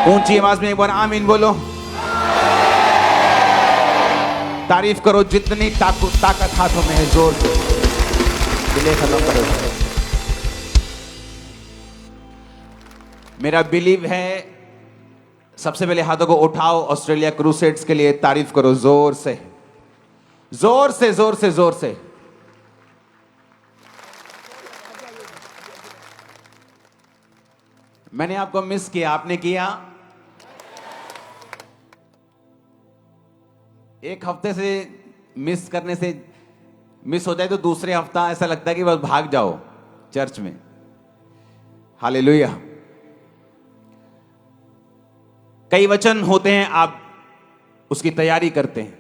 ऊंची आवाज में एक बार आमीन बोलो। तारीफ करो जितनी ताकत हाथों में है, जोर से दिले खत्म करो। मेरा बिलीव है, सबसे पहले हाथों को उठाओ, ऑस्ट्रेलिया क्रूसेड्स के लिए तारीफ करो जोर से, जोर से, जोर से, जोर से। मैंने आपको मिस किया, आपने किया? एक हफ्ते से मिस करने से मिस हो जाए तो दूसरे हफ्ता ऐसा लगता है कि बस भाग जाओ चर्च में। हालेलुया। कई वचन होते हैं, आप उसकी तैयारी करते हैं,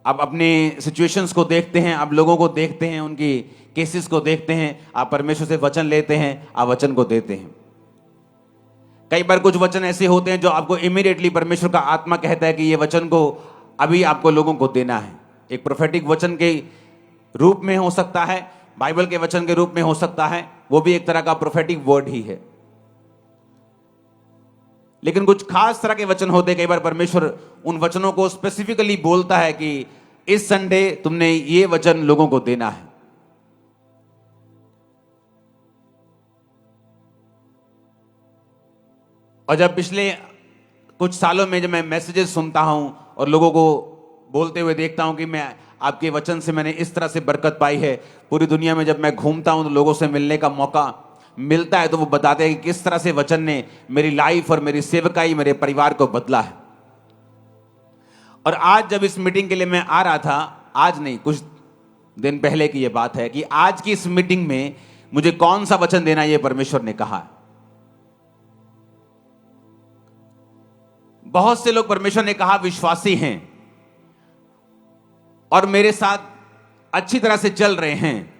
आप अपने सिचुएशंस को देखते हैं, आप लोगों को देखते हैं, उनकी केसेस को देखते हैं, आप परमेश्वर से वचन लेते हैं, आप वचन को देते हैं। कई बार कुछ वचन ऐसे होते हैं जो आपको इमीडिएटली परमेश्वर का आत्मा कहता है कि ये वचन को अभी आपको लोगों को देना है। एक प्रोफेटिक वचन के रूप में हो सकता है, बाइबल के वचन के रूप में हो सकता है, वो भी एक तरह का प्रोफेटिक वर्ड ही है। लेकिन कुछ खास तरह के वचन होते हैं, कई बार परमेश्वर उन वचनों को स्पेसिफिकली बोलता है कि इस संडे तुमने ये वचन लोगों को देना है। और जब पिछले कुछ सालों में जब मैं मैसेजेस सुनता हूं और लोगों को बोलते हुए देखता हूं कि मैं आपके वचन से मैंने इस तरह से बरकत पाई है, पूरी दुनिया में जब मैं घूमता हूं तो लोगों से मिलने का मौका मिलता है तो वो बताते हैं कि किस तरह से वचन ने मेरी लाइफ और मेरी सेवकाई, मेरे परिवार को बदला है। और आज जब इस मीटिंग के लिए मैं आ रहा था, आज नहीं कुछ दिन पहले की ये बात है कि आज की इस मीटिंग में मुझे कौन सा वचन देना ये परमेश्वर ने कहा। बहुत से लोग परमेश्वर ने कहा विश्वासी हैं और मेरे साथ अच्छी तरह से चल रहे हैं,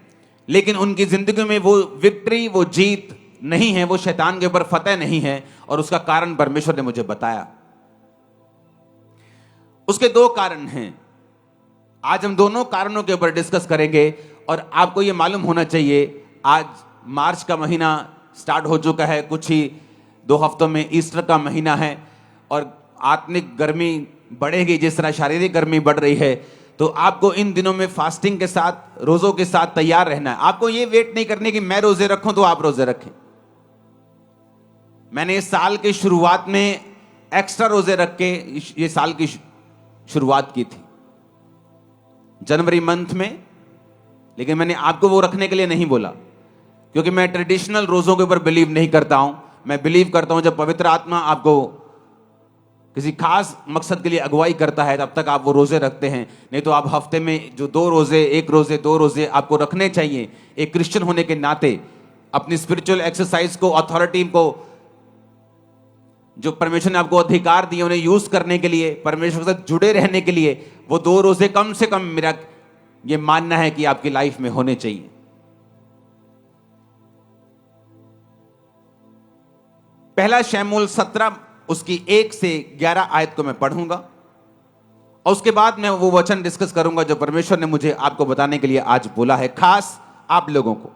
लेकिन उनकी जिंदगी में वो विक्ट्री, वो जीत नहीं है, वो शैतान के ऊपर फतेह नहीं है। और उसका कारण परमेश्वर ने मुझे बताया। उसके दो कारण हैं। आज हम दोनों कारणों के ऊपर डिस्कस करेंगे। और आपको ये मालूम होना चाहिए, आज मार्च का महीना स्टार्ट हो चुका है, कुछ ही 2 हफ्तों में ईस्टर का महीना है और आत्मिक गर्मी बढ़ेगी। जिस तरह शारीरिक गर्मी बढ़ रही है, तो आपको इन दिनों में फास्टिंग के साथ, रोजों के साथ तैयार रहना है। आपको ये वेट नहीं करने कि मैं रोजे रखूं तो आप रोजे रखें। मैंने इस साल की शुरुआत में एक्स्ट्रा रोजे रख के ये साल की शुरुआत की थी जनवरी मंथ में, लेकिन मैंने आपको वो रखने के लिए नहीं बोला, क्योंकि मैं ट्रेडिशनल रोजों के ऊपर बिलीव नहीं करता हूं। मैं बिलीव करता हूं जब पवित्र आत्मा आपको किसी खास मकसद के लिए अगुवाई करता है तब तक आप वो रोजे रखते हैं। नहीं तो आप हफ्ते में जो 2 रोजे, 1 रोजे, 2 रोजे आपको रखने चाहिए। एक क्रिश्चियन होने के नाते अपनी स्पिरिचुअल एक्सरसाइज को, अथॉरिटी को, जो परमेश्वर ने आपको अधिकार दिए उन्हें यूज करने के लिए, परमेश्वर के साथ जुड़े रहने के लिए, वो 2 रोजे कम से कम मेरा ये मानना है कि आपकी लाइफ में होने चाहिए। पहला शमूएल 17 उसकी 1 से 11 आयत को मैं पढ़ूंगा और उसके बाद मैं वो वचन डिस्कस करूंगा जो परमेश्वर ने मुझे आपको बताने के लिए आज बोला है, खास आप लोगों को।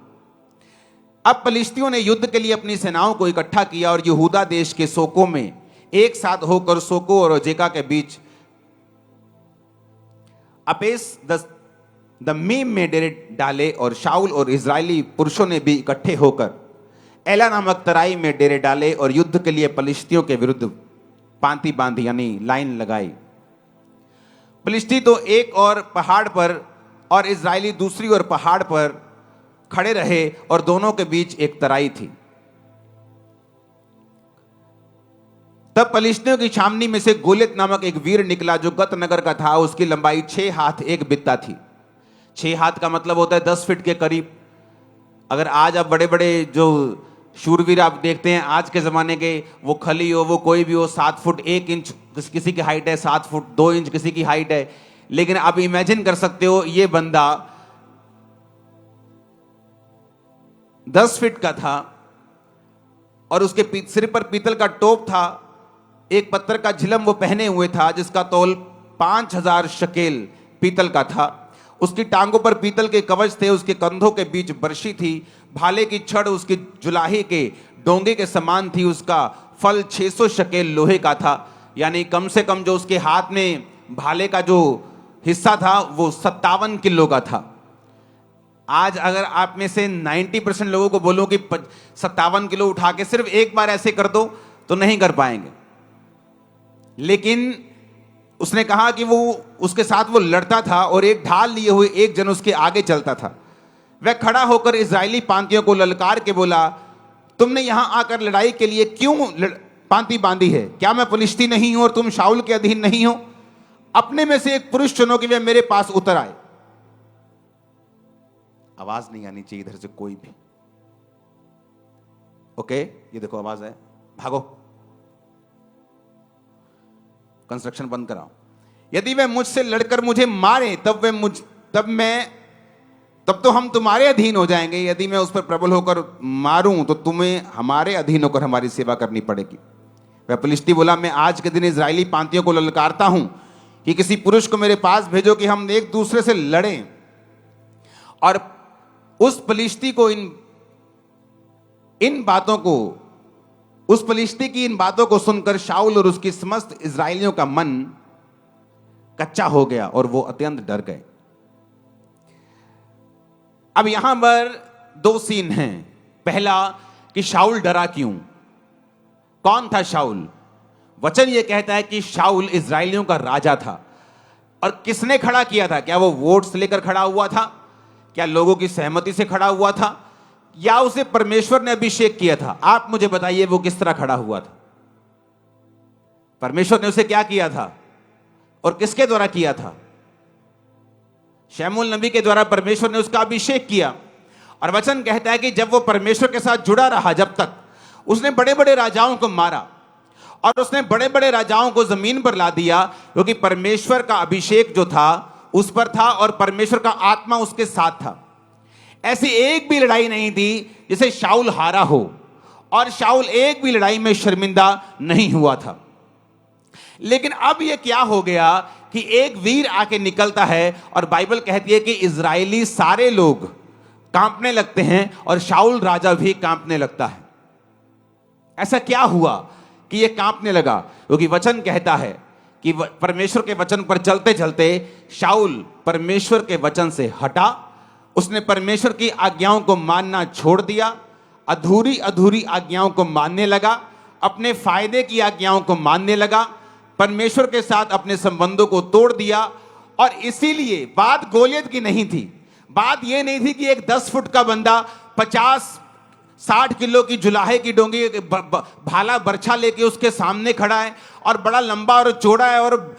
अब पलिश्तियों ने युद्ध के लिए अपनी सेनाओं को इकट्ठा किया और यहूदा देश के सोको में एक साथ होकर सोको और अजेका के बीच अपेस दमीम में डेरे डाले। और शाऊल और इजरायली पुरुषों ने भी इकट्ठे होकर एला नामक तराई में डेरे डाले और युद्ध के लिए पलिश्तियों के विरुद्ध पांति बांधी, यानी लाइन लगाई। पलिश्ती तो एक और पहाड़ पर और इजरायली दूसरी ओर पहाड़ पर खड़े रहे और दोनों के बीच एक तराई थी। तब पलिश्तियों की छावनी में से गोलियत नामक एक वीर निकला जो गत नगर का था। उसकी लंबाई 6 हाथ 1 बित्ता थी। 6 हाथ का मतलब होता है 10 फीट के करीब। अगर आज आप बड़े बड़े जो शूरवीर आप देखते हैं आज के जमाने के, वो खली हो, वो कोई भी हो, 7 फुट 1 इंच किसी की हाइट है, 7 फुट 2 इंच किसी की हाइट है। लेकिन आप इमेजिन कर सकते हो ये बंदा 10 फीट का था और उसके सिर पर पीतल का टोप था। एक पत्थर का झिलम वो पहने हुए था जिसका तौल 5000 शकेल पीतल का था। उसकी टांगों पर पीतल के कवच थे, उसके कंधों के बीच बर्शी थी, भाले की छड़ उसकी जुलाहे के डोंगे के समान थी, उसका फल 600 शकेल लोहे का था। यानी कम से कम जो उसके हाथ में भाले का जो हिस्सा था वो 57 किलो का था। आज अगर आप में से 90% लोगों को बोलो कि 57 किलो उठा के सिर्फ एक बार ऐसे कर दो तो नहीं कर पाएंगे। लेकिन उसने कहा कि वो उसके साथ वो लड़ता था और एक ढाल लिए हुए एक जन उसके आगे चलता था। वह खड़ा होकर इजरायली पांतियों को ललकार के बोला, तुमने यहां आकर लड़ाई के लिए क्यों पांति बांधी है? क्या मैं फलिश्ती नहीं हूं और तुम शाऊल के अधीन नहीं हो? अपने में से एक पुरुष चुनो कि वे मेरे पास उतर आए। आवाज नहीं आनी चाहिए इधर से कोई भी। ओके, ये देखो आवाज है, भागो, कंस्ट्रक्शन बंद कराओ। यदि वे मुझसे लड़कर मुझे मारे तब तो हम तुम्हारे अधीन हो जाएंगे। यदि मैं उस पर प्रबल होकर मारूं तो तुम्हें हमारे अधीन होकर हमारी सेवा करनी पड़ेगी। वह फलिश्ती बोला, मैं आज के दिन इजरायली पांतियों को ललकारता हूं कि किसी पुरुष को मेरे पास भेजो कि हम एक दूसरे से लड़ें। और उस फलिश्ती की इन बातों को सुनकर शाऊल और उसकी समस्त इजरायलियों का मन कच्चा हो गया और वो अत्यंत डर गए। अब यहां पर दो सीन हैं। पहला कि शाऊल डरा क्यों? कौन था शाऊल? वचन यह कहता है कि शाऊल इजरायलियों का राजा था। और किसने खड़ा किया था? क्या वो वोट्स लेकर खड़ा हुआ था? क्या लोगों की सहमति से खड़ा हुआ था? या उसे परमेश्वर ने अभिषेक किया था? आप मुझे बताइए वो किस तरह खड़ा हुआ था? परमेश्वर ने उसे क्या किया था और किसके द्वारा किया था? शमूएल नबी के द्वारा परमेश्वर ने उसका अभिषेक किया। और वचन कहता है कि जब वो परमेश्वर के साथ जुड़ा रहा, जब तक उसने बड़े बड़े राजाओं को मारा और उसने बड़े बड़े राजाओं को जमीन पर ला दिया, क्योंकि परमेश्वर का अभिषेक जो था उस पर था और परमेश्वर का आत्मा उसके साथ था। ऐसी एक भी लड़ाई नहीं थी जिसे शाऊल हारा हो, और शाऊल एक भी लड़ाई में शर्मिंदा नहीं हुआ था। लेकिन अब यह क्या हो गया कि एक वीर आके निकलता है और बाइबल कहती है कि इजरायली सारे लोग कांपने लगते हैं और शाऊल राजा भी कांपने लगता है। ऐसा क्या हुआ कि यह कांपने लगा? क्योंकि वचन कहता है कि परमेश्वर के वचन पर चलते चलते शाऊल परमेश्वर के वचन से हटा। उसने परमेश्वर की आज्ञाओं को मानना छोड़ दिया, अधूरी अधूरी आज्ञाओं को मानने लगा, अपने फायदे की आज्ञाओं को मानने लगा, परमेश्वर के साथ अपने संबंधों को तोड़ दिया। और इसीलिए बात गोलियत की नहीं थी। बात यह नहीं थी कि एक 10 फुट का बंदा 50-60 किलो की जुलाहे की डोंगी भाला बर्छा लेके उसके सामने खड़ा है और बड़ा लंबा और चौड़ा है और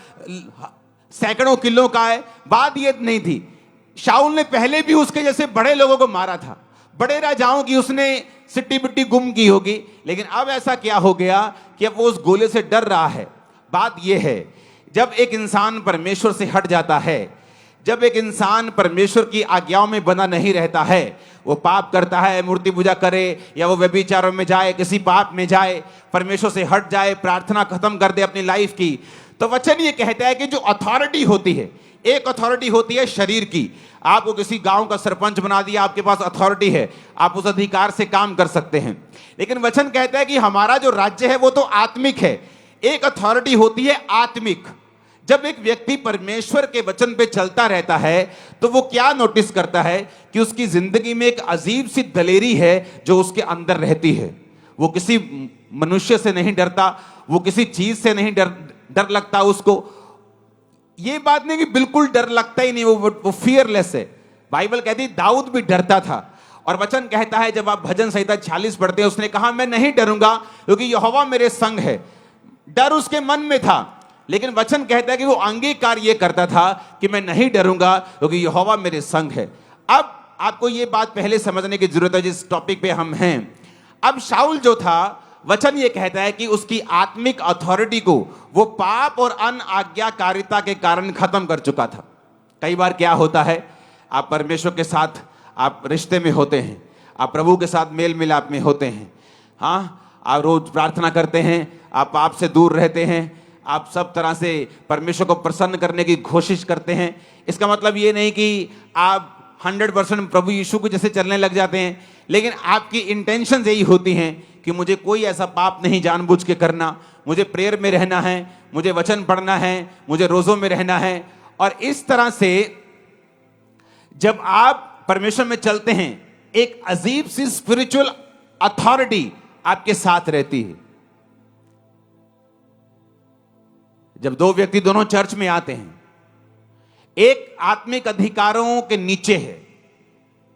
सैकड़ों किलो का है। बात यह नहीं थी। शाऊल ने पहले भी उसके जैसे बड़े लोगों को मारा था, बड़े राजाओं की उसने सिट्टी बिट्टी गुम की होगी। लेकिन अब ऐसा क्या हो गया कि अब वो उस गोले से डर रहा है। बात यह है, जब एक इंसान परमेश्वर से हट जाता है, जब एक इंसान परमेश्वर की आज्ञाओं में बना नहीं रहता है, वो पाप करता है, मूर्ति पूजा करे या वो व्यभिचारों में जाए, किसी पाप में जाए, परमेश्वर से हट जाए, प्रार्थना खत्म कर दे अपनी लाइफ की, तो वचन ये कहता है कि जो अथॉरिटी होती है, एक अथॉरिटी होती है शरीर की। आपको किसी गांव का सरपंच बना दिया, आपके पास अथॉरिटी है, आप उस अधिकार से काम कर सकते हैं। लेकिन वचन कहता है कि हमारा जो राज्य है वो तो आत्मिक है। एक अथॉरिटी होती है आत्मिक। जब एक व्यक्ति परमेश्वर के वचन पे चलता रहता है तो वो क्या नोटिस करता है कि उसकी जिंदगी में एक अजीब सी दलेरी है जो उसके अंदर रहती है। वो किसी मनुष्य से नहीं डरता, वो किसी चीज से नहीं डर लगता उसको। ये बात नहीं कि बिल्कुल डर लगता ही नहीं, वो फियरलेस है। बाइबल कहती है दाऊद भी डरता था। और वचन कहता है, जब आप भजन संहिता 46 पढ़ते हैं, उसने कहा मैं नहीं डरूंगा क्योंकि यहोवा मेरे संग है। डर उसके मन में था, लेकिन वचन कहता है कि वो अंगीकार ये करता था कि मैं नहीं डरूंगा क्योंकि यहोवा मेरे संग है। अब आपको ये बात पहले समझने की जरूरत है जिस टॉपिक पे हम हैं। अब शाऊल जो था, वचन ये कहता है कि उसकी आत्मिक अथॉरिटी को वो पाप और अनाज्ञाकारिता के कारण खत्म कर चुका था। कई बार क्या होता है, आप परमेश्वर के साथ आप रिश्ते में होते हैं, आप प्रभु के साथ मेल मिलाप में होते हैं, हाँ, आप रोज प्रार्थना करते हैं, आप पाप से दूर रहते हैं, आप सब तरह से परमेश्वर को प्रसन्न करने की कोशिश करते हैं। इसका मतलब ये नहीं कि आप 100% प्रभु यीशु को जैसे चलने लग जाते हैं, लेकिन आपकी इंटेंशन यही होती हैं कि मुझे कोई ऐसा पाप नहीं जानबूझ के करना, मुझे प्रेयर में रहना है, मुझे वचन पढ़ना है, मुझे रोजों में रहना है। और इस तरह से जब आप परमेश्वर में चलते हैं, एक अजीब सी स्पिरिचुअल अथॉरिटी आपके साथ रहती है। जब दो व्यक्ति दोनों चर्च में आते हैं, एक आत्मिक अधिकारों के नीचे है,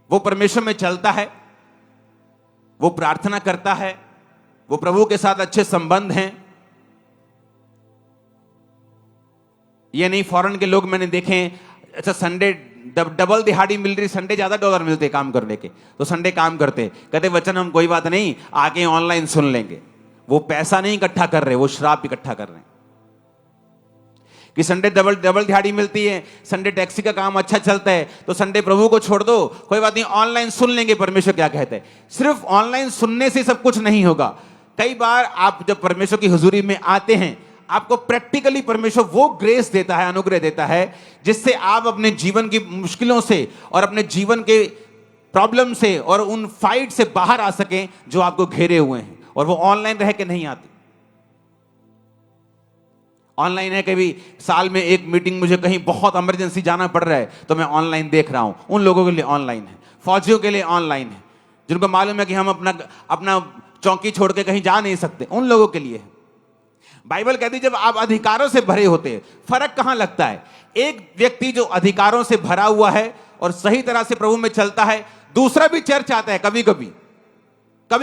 वो परमेश्वर में चलता है, वो प्रार्थना करता है, वो प्रभु के साथ अच्छे संबंध हैं। ये नहीं, फॉरेन के लोग मैंने देखे हैं, अच्छा संडे डबल दिहाड़ी मिल रही, संडे ज्यादा डॉलर मिलते काम करने के, तो संडे काम करते, कहते वचन हम कोई बात नहीं आके ऑनलाइन सुन लेंगे। वो पैसा नहीं इकट्ठा कर रहे, वो श्राप इकट्ठा कर रहे हैं कि संडे डबल दिहाड़ी मिलती है, संडे टैक्सी का काम अच्छा चलता है, तो संडे प्रभु को छोड़ दो, कोई बात नहीं ऑनलाइन सुन लेंगे परमेश्वर क्या कहते हैं। सिर्फ ऑनलाइन सुनने से सब कुछ नहीं होगा। कई बार आप जब परमेश्वर की हुजूरी में आते हैं, आपको प्रैक्टिकली परमेश्वर वो ग्रेस देता है, अनुग्रह देता है, जिससे आप अपने जीवन की मुश्किलों से और अपने जीवन के प्रॉब्लम से और उन फाइट से बाहर आ सकें जो आपको घेरे हुए हैं। और वो ऑनलाइन रह के नहीं आती। ऑनलाइन है, कभी साल में एक मीटिंग, मुझे कहीं बहुत इमरजेंसी जाना पड़ रहा है तो मैं ऑनलाइन देख रहा हूं। उन लोगों के लिए ऑनलाइन है, फौजियों के लिए ऑनलाइन है, जिनको मालूम है कि हम अपना चौकी छोड़ के कहीं जा नहीं सकते, उन लोगों के लिए है। बाइबल कहती है जब आप अधिकारों से भरे होते हैं, फर्क कहां लगता है? एक व्यक्ति जो अधिकारों से भरा हुआ है और सही तरह से प्रभु में चलता है, दूसरा भी चर्च आता है, कभी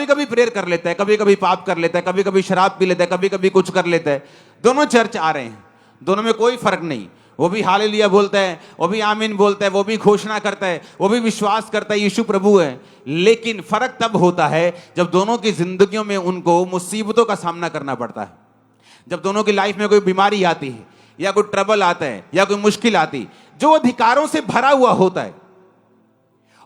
कभी प्रेयर कर लेता है, कभी कभी पाप कर लेता है, कभी कभी शराब पी लेता है, कभी कभी कुछ कर लेता है। दोनों चर्च आ रहे हैं, दोनों में कोई फर्क नहीं। वो भी हालेलुया बोलता है, वो भी आमीन बोलता है, वो भी घोषणा करता है, वो भी विश्वास करता है यीशु प्रभु है। लेकिन फर्क तब होता है जब दोनों की जिंदगियों में उनको मुसीबतों का सामना करना पड़ता है। जब दोनों की लाइफ में कोई बीमारी आती है, या कोई ट्रबल आता है, या कोई मुश्किल आती, जो अधिकारों से भरा हुआ होता है,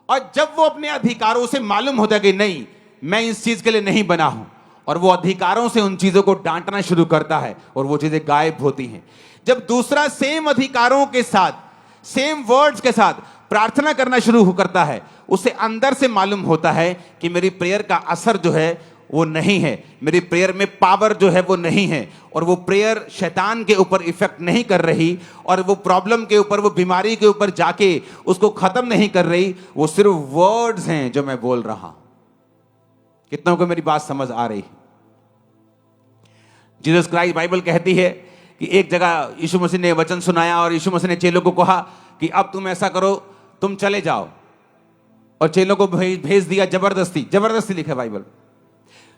और जब वो अपने अधिकारों से मालूम होता है कि नहीं मैं इस चीज के लिए नहीं बना हूं, और वो अधिकारों से उन चीजों को डांटना शुरू करता है और वो चीजें गायब होती हैं। जब दूसरा सेम अधिकारों के साथ, सेम वर्ड्स के साथ प्रार्थना करना शुरू करता है, उसे अंदर से मालूम होता है कि मेरी प्रेयर का असर जो है वो नहीं है, मेरी प्रेयर में पावर जो है वो नहीं है, और वो प्रेयर शैतान के ऊपर इफेक्ट नहीं कर रही, और वो प्रॉब्लम के ऊपर, वो बीमारी के ऊपर जाके उसको खत्म नहीं कर रही। वो सिर्फ वर्ड्स हैं जो मैं बोल रहा हूं। कितनों को मेरी बात समझ आ रही है? जीसस क्राइस्ट, बाइबल कहती है कि एक जगह यीशु मसीह ने वचन सुनाया और यीशु मसीह ने चेलों को कहा कि अब तुम ऐसा करो, तुम चले जाओ, और चेलों को भेज दिया जबरदस्ती लिखा है बाइबल,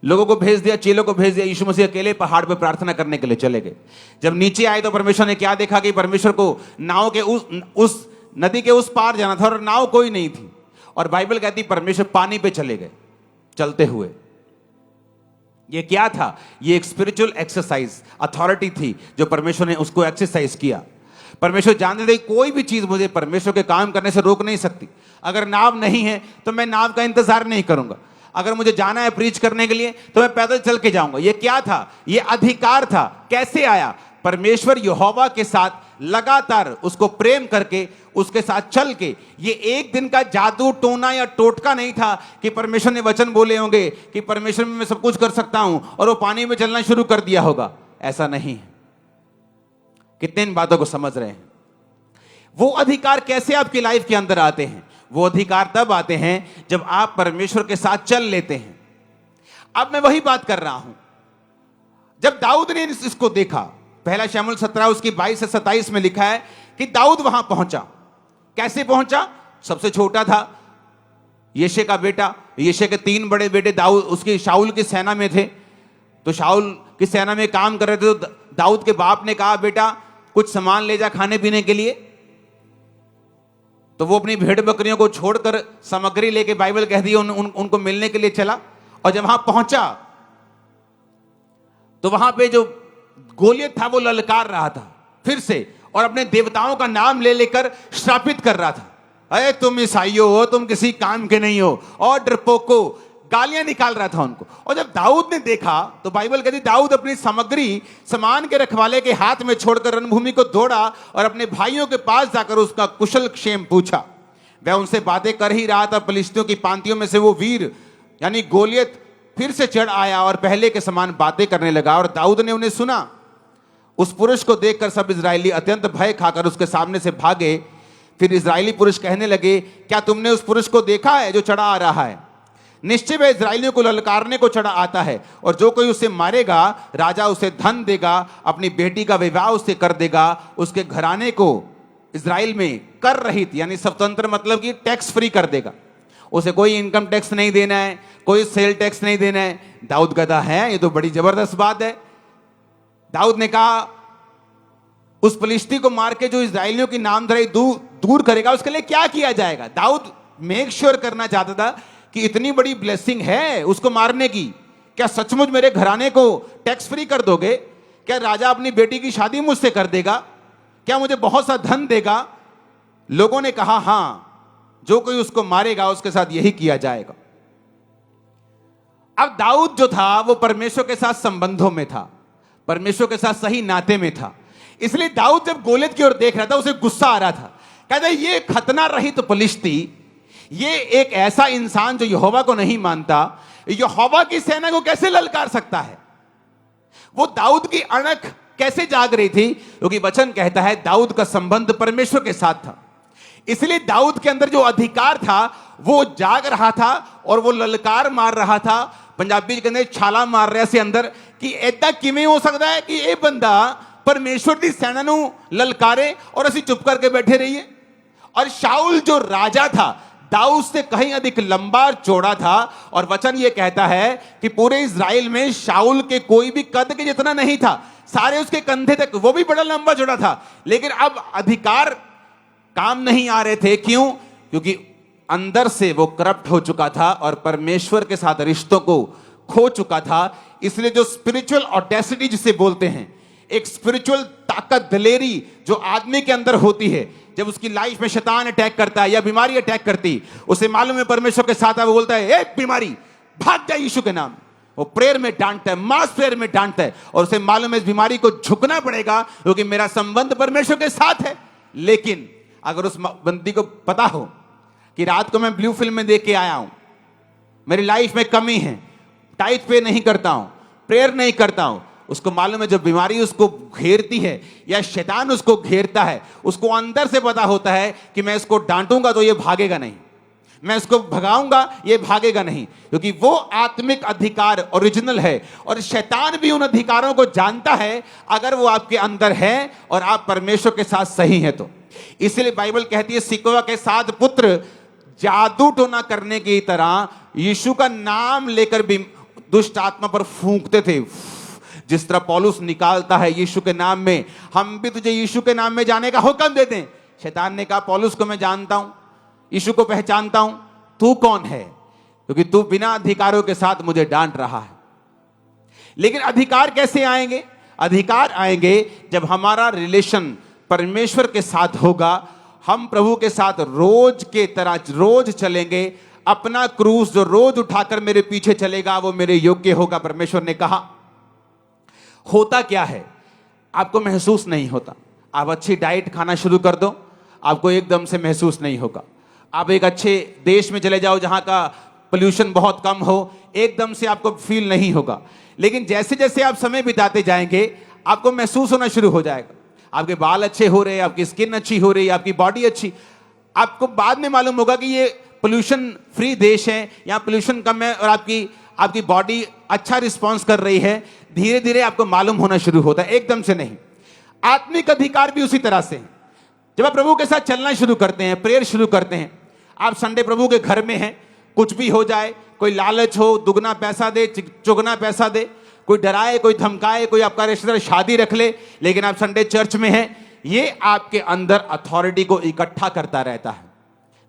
लोगों को भेज दिया, चेलों को भेज दिया। यीशु मसीह अकेले पहाड़ पर प्रार्थना करने के लिए चले गए। जब नीचे आए तो परमेश्वर ने क्या देखा कि परमेश्वर को नाव के उस नदी के उस पार जाना था और नाव कोई नहीं थी, और बाइबल कहती परमेश्वर पानी पे चले गए चलते हुए। ये क्या था? ये एक स्पिरिचुअल एक्सरसाइज, अथॉरिटी थी जो परमेश्वर ने उसको एक्सरसाइज किया। परमेश्वर जानते थे कोई भी चीज मुझे परमेश्वर के काम करने से रोक नहीं सकती। अगर नाव नहीं है तो मैं नाव का इंतजार नहीं करूंगा, अगर मुझे जाना है प्रीच करने के लिए तो मैं पैदल चल के जाऊंगा। ये क्या था? ये अधिकार था। कैसे आया? परमेश्वर यहोवा के साथ लगातार उसको प्रेम करके, उसके साथ चल के। ये एक दिन का जादू टोना या टोटका नहीं था कि परमेश्वर ने वचन बोले होंगे कि परमेश्वर में मैं सब कुछ कर सकता हूं और वो पानी में चलना शुरू कर दिया होगा। ऐसा नहीं है। कितने इन बातों को समझ रहे हैं? वो अधिकार कैसे आपकी लाइफ के अंदर आते हैं? वो अधिकार तब आते हैं जब आप परमेश्वर के साथ चल लेते हैं। अब मैं वही बात कर रहा हूं। जब दाऊद ने इसको देखा, पहला शमूएल 17 उसकी 22 से 27 में लिखा है कि दाऊद वहां पहुंचा। कैसे पहुंचा? सबसे छोटा था, यिशै का बेटा। यिशै के 3 बड़े बेटे दाऊद उसकी शाऊल की सेना में थे, तो शाऊल की सेना में काम कर रहे थे। तो दाऊद के बाप ने कहा बेटा कुछ सामान ले जा खाने पीने के लिए। तो वो अपनी भेड़ बकरियों को छोड़कर सामग्री लेके, बाइबल कहती है उनको मिलने के लिए चला। और जब वहां पहुंचा तो वहां पे जो गोलियत था वो ललकार रहा था फिर से, और अपने देवताओं का नाम ले लेकर श्रापित कर रहा था। अरे तुम ईसाइयों हो, तुम किसी काम के नहीं हो, और डरपोको, गालियां निकाल रहा था उनको। और जब दाऊद ने देखा तो बाइबल कहती दाऊद अपनी सामग्री सामान के रखवाले के हाथ में छोड़कर रणभूमि को दौड़ा और अपने भाइयों के पास जाकर उसका कुशल क्षेम पूछा। वह उनसे बातें कर ही रहा था, फिलिस्तियों की पांतियों में से वो वीर यानी गोलियत फिर से चढ़ आया और पहले के समान बातें करने लगा और दाऊद ने उन्हें सुना। उस पुरुष को देखकर सब इजरायली अत्यंत भय खाकर उसके सामने से भागे। फिर इजरायली पुरुष कहने लगे, क्या तुमने उस पुरुष को देखा है जो चढ़ा आ रहा है? निश्चय वह इजरायलियों को ललकारने को चढ़ा आता है, और जो कोई उसे मारेगा राजा उसे धन देगा, अपनी बेटी का विवाह उससे कर देगा, उसके घराने को इजराइल में कर रहित यानी स्वतंत्र मतलब कि टैक्स फ्री कर देगा। उसे कोई इनकम टैक्स नहीं देना है, कोई सेल टैक्स नहीं देना है। दाऊद कहता है ये तो बड़ी जबरदस्त बात है। दाऊद ने कहा उस फिलिस्ती को मार के जो इजरायलियों की नामधराई दूर करेगा उसके लिए क्या किया जाएगा। दाऊद मेक श्योर करना चाहता था कि इतनी बड़ी ब्लेसिंग है उसको मारने की, क्या सचमुच मेरे घराने को टैक्स फ्री कर दोगे? क्या राजा अपनी बेटी की शादी मुझसे कर देगा? क्या मुझे बहुत सा धन देगा? लोगों ने कहा हां, जो कोई उसको मारेगा उसके साथ यही किया जाएगा। अब दाऊद जो था वो परमेश्वर के साथ संबंधों में था, परमेश्वर के साथ सही नाते में था। इसलिए दाऊद जब गोलियत की ओर देख रहा था उसे गुस्सा आ रहा था। कहता है ये खतना रहित फिलिस्ती, ये एक ऐसा इंसान जो यहोवा को नहीं मानता, यहोवा की सेना को कैसे ललकार सकता है? वो दाऊद की अणख कैसे जाग रही थी? क्योंकि वचन कहता है दाऊद का संबंध परमेश्वर के साथ था। इसलिए दाऊद के अंदर जो अधिकार था वो जाग रहा था और वो ललकार मार रहा था। पंजाबी के अंदर छाला मार रहा से अंदर कि ऐसा किमें हो सकता है कि ये बंदा परमेश्वर की सेना नू ललकारे और ਅਸੀਂ चुप करके बैठे रहिए। और शाऊल जो राजा था दाऊद से कहीं अधिक लंबा चौड़ा था, और वचन ये कहता है कि पूरे इजराइल में शाऊल के कोई भी कद के जितना नहीं था, सारे उसके कंधे तक, वो भी बड़ा लंबा चौड़ा था। लेकिन अब अधिकार काम नहीं आ रहे थे। क्यों? क्योंकि अंदर से वो करप्ट हो चुका था और परमेश्वर के साथ रिश्तों को खो चुका था। इसलिए जो स्पिरिचुअल ऑडेसिटी जिसे बोलते हैं, एक स्पिरिचुअल ताकत, दलेरी जो आदमी के अंदर होती है, जब उसकी लाइफ में शैतान अटैक करता है या बीमारी अटैक करती, उसे मालूम है परमेश्वर के साथ है, वो बोलता है ए बीमारी भाग जा यीशु के नाम। वो प्रेयर में डांटता है, मास प्रेयर में डांटता है, और उसे मालूम है इस बीमारी को झुकना पड़ेगा क्योंकि मेरा संबंध परमेश्वर के साथ है। लेकिन अगर उस बंदी को पता हो कि रात को मैं ब्लू फिल्म में देख के आया हूं, मेरी लाइफ में कमी है, टाइट पे नहीं करता हूं, प्रेयर नहीं करता हूं, उसको मालूम है जब बीमारी उसको घेरती है या शैतान उसको घेरता है, उसको अंदर से पता होता है कि मैं इसको डांटूंगा तो ये भागेगा नहीं, मैं इसको भगाऊंगा ये भागेगा नहीं, क्योंकि वो आत्मिक अधिकार ओरिजिनल है। और शैतान भी उन अधिकारों को जानता है अगर वो आपके अंदर है और आप परमेश्वर के साथ सही हैं तो। इसलिए बाइबल कहती है सिकवा के 7 पुत्र जादू टोना करने की तरह यीशु का नाम लेकर भी दुष्ट आत्मा पर फूंकते थे। जिस तरह पौलुस निकालता है यीशु के नाम में, हम भी तुझे यीशु के नाम में जाने का हुक्म दे दें। शैतान ने कहा पौलुस को मैं जानता हूं, यीशु को पहचानता हूं, तू कौन है? क्योंकि तू बिना अधिकारों के साथ मुझे डांट रहा है। लेकिन अधिकार कैसे आएंगे? अधिकार आएंगे जब हमारा रिलेशन परमेश्वर के साथ होगा। हम प्रभु के साथ रोज के तरह रोज चलेंगे। अपना क्रूस जो रोज उठाकर मेरे पीछे चलेगा वो मेरे योग्य होगा। परमेश्वर ने कहा। होता क्या है? आपको महसूस नहीं होता। आप अच्छी डाइट खाना शुरू कर दो, आपको एकदम से महसूस नहीं होगा। आप एक अच्छे देश में चले जाओ जहां का पोल्यूशन बहुत कम हो, एकदम से आपको फील नहीं होगा। लेकिन जैसे जैसे आप समय बिताते जाएंगे आपको महसूस होना शुरू हो जाएगा। आपके बाल अच्छे हो रहे हैं, आपकी स्किन अच्छी हो रही है, आपकी बॉडी अच्छी। आपको बाद में मालूम होगा कि ये पोल्यूशन फ्री देश है, यहाँ पोल्यूशन कम है और आपकी बॉडी अच्छा रिस्पॉन्स कर रही है। धीरे धीरे आपको मालूम होना शुरू होता है, एकदम से नहीं। आत्मिक अधिकार भी उसी तरह से है। जब आप प्रभु के साथ चलना शुरू करते हैं, प्रेयर शुरू करते हैं, आप संडे प्रभु के घर में हैं, कुछ भी हो जाए, कोई लालच हो, दुगना पैसा दे, चुगना पैसा दे, कोई डराए, कोई धमकाए, कोई आपका रिश्तेदार शादी रख ले, लेकिन आप संडे चर्च में हैं, ये आपके अंदर अथॉरिटी को इकट्ठा करता रहता है।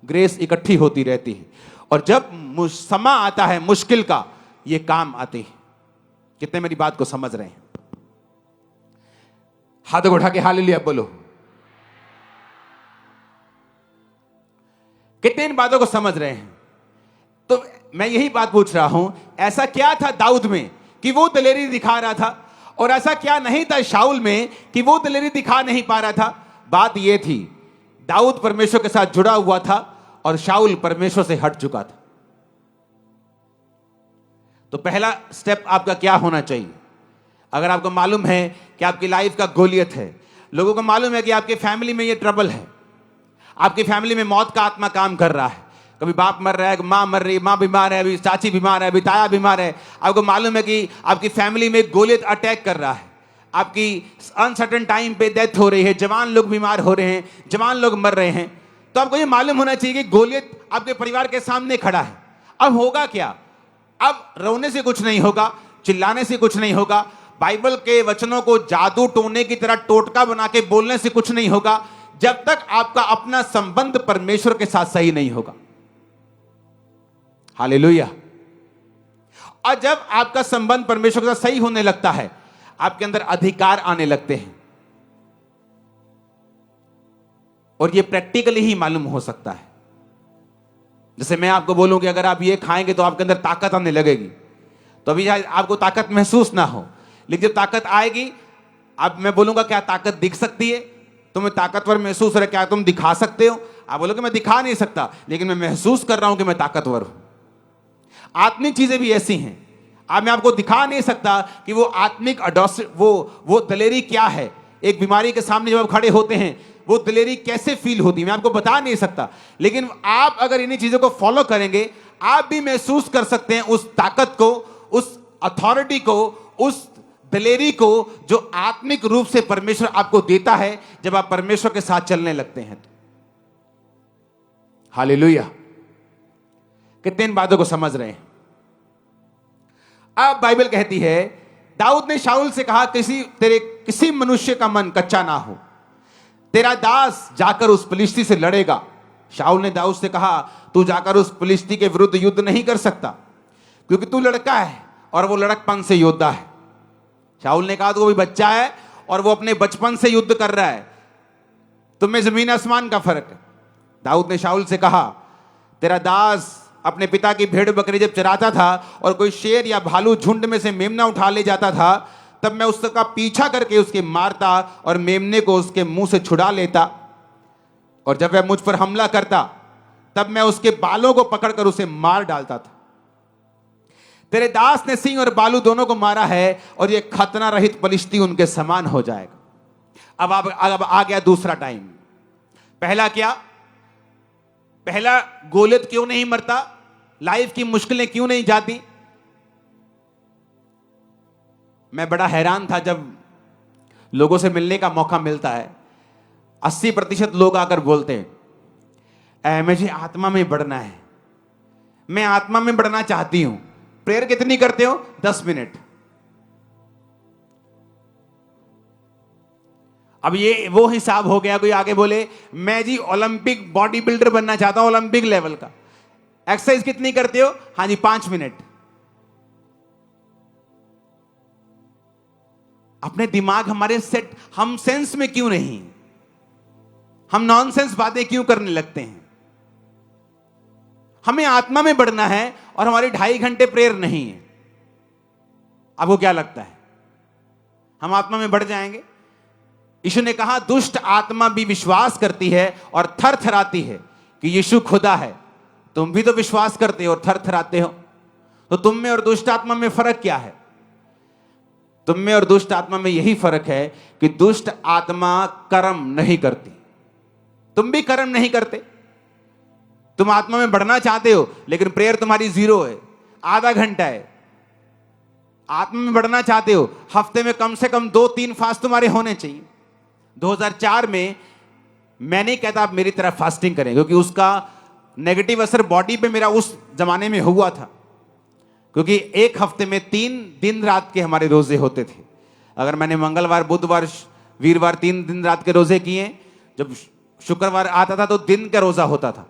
ग्रेस इकट्ठी होती रहती है, और जब समय आता है मुश्किल का, ये काम आते हैं। कितने मेरी बात को समझ रहे हैं? हाथ उठा के हालेलुया बोलो। कितने इन बातों को समझ रहे हैं? तो मैं यही बात पूछ रहा हूं, ऐसा क्या था दाऊद में कि वो दलेरी दिखा रहा था, और ऐसा क्या नहीं था शाऊल में कि वो दलेरी दिखा नहीं पा रहा था? बात यह थी, दाऊद परमेश्वर के साथ जुड़ा हुआ था और शाऊल परमेश्वर से हट चुका था। तो पहला स्टेप आपका क्या होना चाहिए? अगर आपको मालूम है कि आपकी लाइफ का गोलियत है, लोगों को मालूम है कि आपके फैमिली में ये ट्रबल है, आपकी फैमिली में मौत का आत्मा काम कर रहा है, कभी बाप मर रहा है, मां मर रही है, मां बीमार है, अभी चाची बीमार है, अभी ताया बीमार है, आपको मालूम है कि आपकी फैमिली में गोलियत अटैक कर रहा है, आपकी अनसर्टेन टाइम पे डेथ हो रही है, जवान लोग बीमार हो रहे हैं, जवान लोग मर रहे हैं, तो आपको ये मालूम होना चाहिए कि गोलियत आपके परिवार के सामने खड़ा है। अब होगा क्या? अब रोने से कुछ नहीं होगा, चिल्लाने से कुछ नहीं होगा, बाइबल के वचनों को जादू टोने की तरह टोटका बना के बोलने से कुछ नहीं होगा, जब तक आपका अपना संबंध परमेश्वर के साथ सही नहीं होगा। हालेलुया। और जब आपका संबंध परमेश्वर के साथ सही होने लगता है, आपके अंदर अधिकार आने लगते हैं, और यह प्रैक्टिकली ही मालूम हो सकता है। जैसे मैं आपको बोलूं कि अगर आप ये खाएंगे तो आपके अंदर ताकत आने लगेगी, तो अभी आपको ताकत महसूस ना हो, लेकिन जब ताकत आएगी, अब मैं बोलूंगा क्या ताकत दिख सकती है? तुम्हें ताकतवर महसूस हो रहा है, क्या तुम दिखा सकते हो? आप बोलोगे मैं दिखा नहीं सकता, लेकिन मैं महसूस कर रहा हूं कि मैं ताकतवर हूं। आत्मिक चीजें भी ऐसी हैं, अब मैं आपको दिखा नहीं सकता कि वो आत्मिक वो दलेरी क्या है। एक बीमारी के सामने जब आप खड़े होते हैं, वो दलेरी कैसे फील होती है, मैं आपको बता नहीं सकता, लेकिन आप अगर इन्हीं चीजों को फॉलो करेंगे, आप भी महसूस कर सकते हैं उस ताकत को, उस अथॉरिटी को, उस दलेरी को जो आत्मिक रूप से परमेश्वर आपको देता है जब आप परमेश्वर के साथ चलने लगते हैं। तो हालेलुया। कितने इन बातों को समझ रहे हैं? अब बाइबल कहती है, दाऊद ने शाऊल से कहा, किसी मनुष्य का मन कच्चा ना हो, तेरा दास जाकर उस फिलिस्ती से लड़ेगा। शाऊल ने दाऊद से कहा, तू जाकर उस फिलिस्ती के विरुद्ध युद्ध नहीं कर सकता, क्योंकि तू लड़का है और वो लड़कपन से योद्धा है। शाऊल ने कहा, तो वो भी बच्चा है और वो अपने बचपन से युद्ध कर रहा है, तुम्हें जमीन आसमान का फर्क है। दाऊद ने शाऊल से कहा, तेरा दास अपने पिता की भेड़ बकरी जब चराता था और कोई शेर या भालू झुंड में से मेमना उठा ले जाता था, तब मैं उसका पीछा करके उसके मारता और मेमने को उसके मुंह से छुड़ा लेता, और जब वह मुझ पर हमला करता तब मैं उसके बालों को पकड़कर उसे मार डालता था। तेरे दास ने सिंह और बालू दोनों को मारा है, और यह खतना रहित पलिश्ती उनके समान हो जाएगा। अब आ गया दूसरा टाइम। पहला क्या? पहला, गोलियत क्यों नहीं मरता, लाइफ की मुश्किलें क्यों नहीं जाती? मैं बड़ा हैरान था जब लोगों से मिलने का मौका मिलता है, 80% लोग आकर बोलते हैं, मुझे आत्मा में बढ़ना है, मैं आत्मा में बढ़ना चाहती हूं। प्रेयर कितनी करते हो? 10 मिनट। अब ये वो हिसाब हो गया, कोई आगे बोले, मैं जी ओलंपिक बॉडी बिल्डर बनना चाहता हूं, ओलंपिक लेवल का। एक्सरसाइज कितनी करते हो? हाँ जी 5 मिनट। अपने दिमाग हमारे सेट, हम सेंस में क्यों नहीं? हम नॉनसेंस बातें क्यों करने लगते हैं? हमें आत्मा में बढ़ना है और हमारी 2.5 घंटे प्रेयर नहीं है। आपको क्या लगता है हम आत्मा में बढ़ जाएंगे? यीशु ने कहा, दुष्ट आत्मा भी विश्वास करती है और थर थराती है कि यीशु खुदा है। तुम भी तो विश्वास करते हो और थर थराते हो, तो तुम में और दुष्ट आत्मा में फर्क क्या है? तुम में और दुष्ट आत्मा में यही फर्क है कि दुष्ट आत्मा कर्म नहीं करती, तुम भी कर्म नहीं करते। तुम आत्मा में बढ़ना चाहते हो, लेकिन प्रेयर तुम्हारी 0 है, आधा घंटा है। आत्मा में बढ़ना चाहते हो, हफ्ते में कम से कम 2-3 फास्ट तुम्हारे होने चाहिए। 2004 में मैं नहीं कहता आप मेरी तरह फास्टिंग करें, क्योंकि उसका नेगेटिव असर बॉडी पे मेरा उस जमाने में हुआ था, क्योंकि एक हफ्ते में 3 दिन रात के हमारे रोजे होते थे। अगर मैंने मंगलवार, बुधवार, वीरवार 3 दिन रात के रोजे किए, जब शुक्रवार आता था तो दिन का रोजा होता था,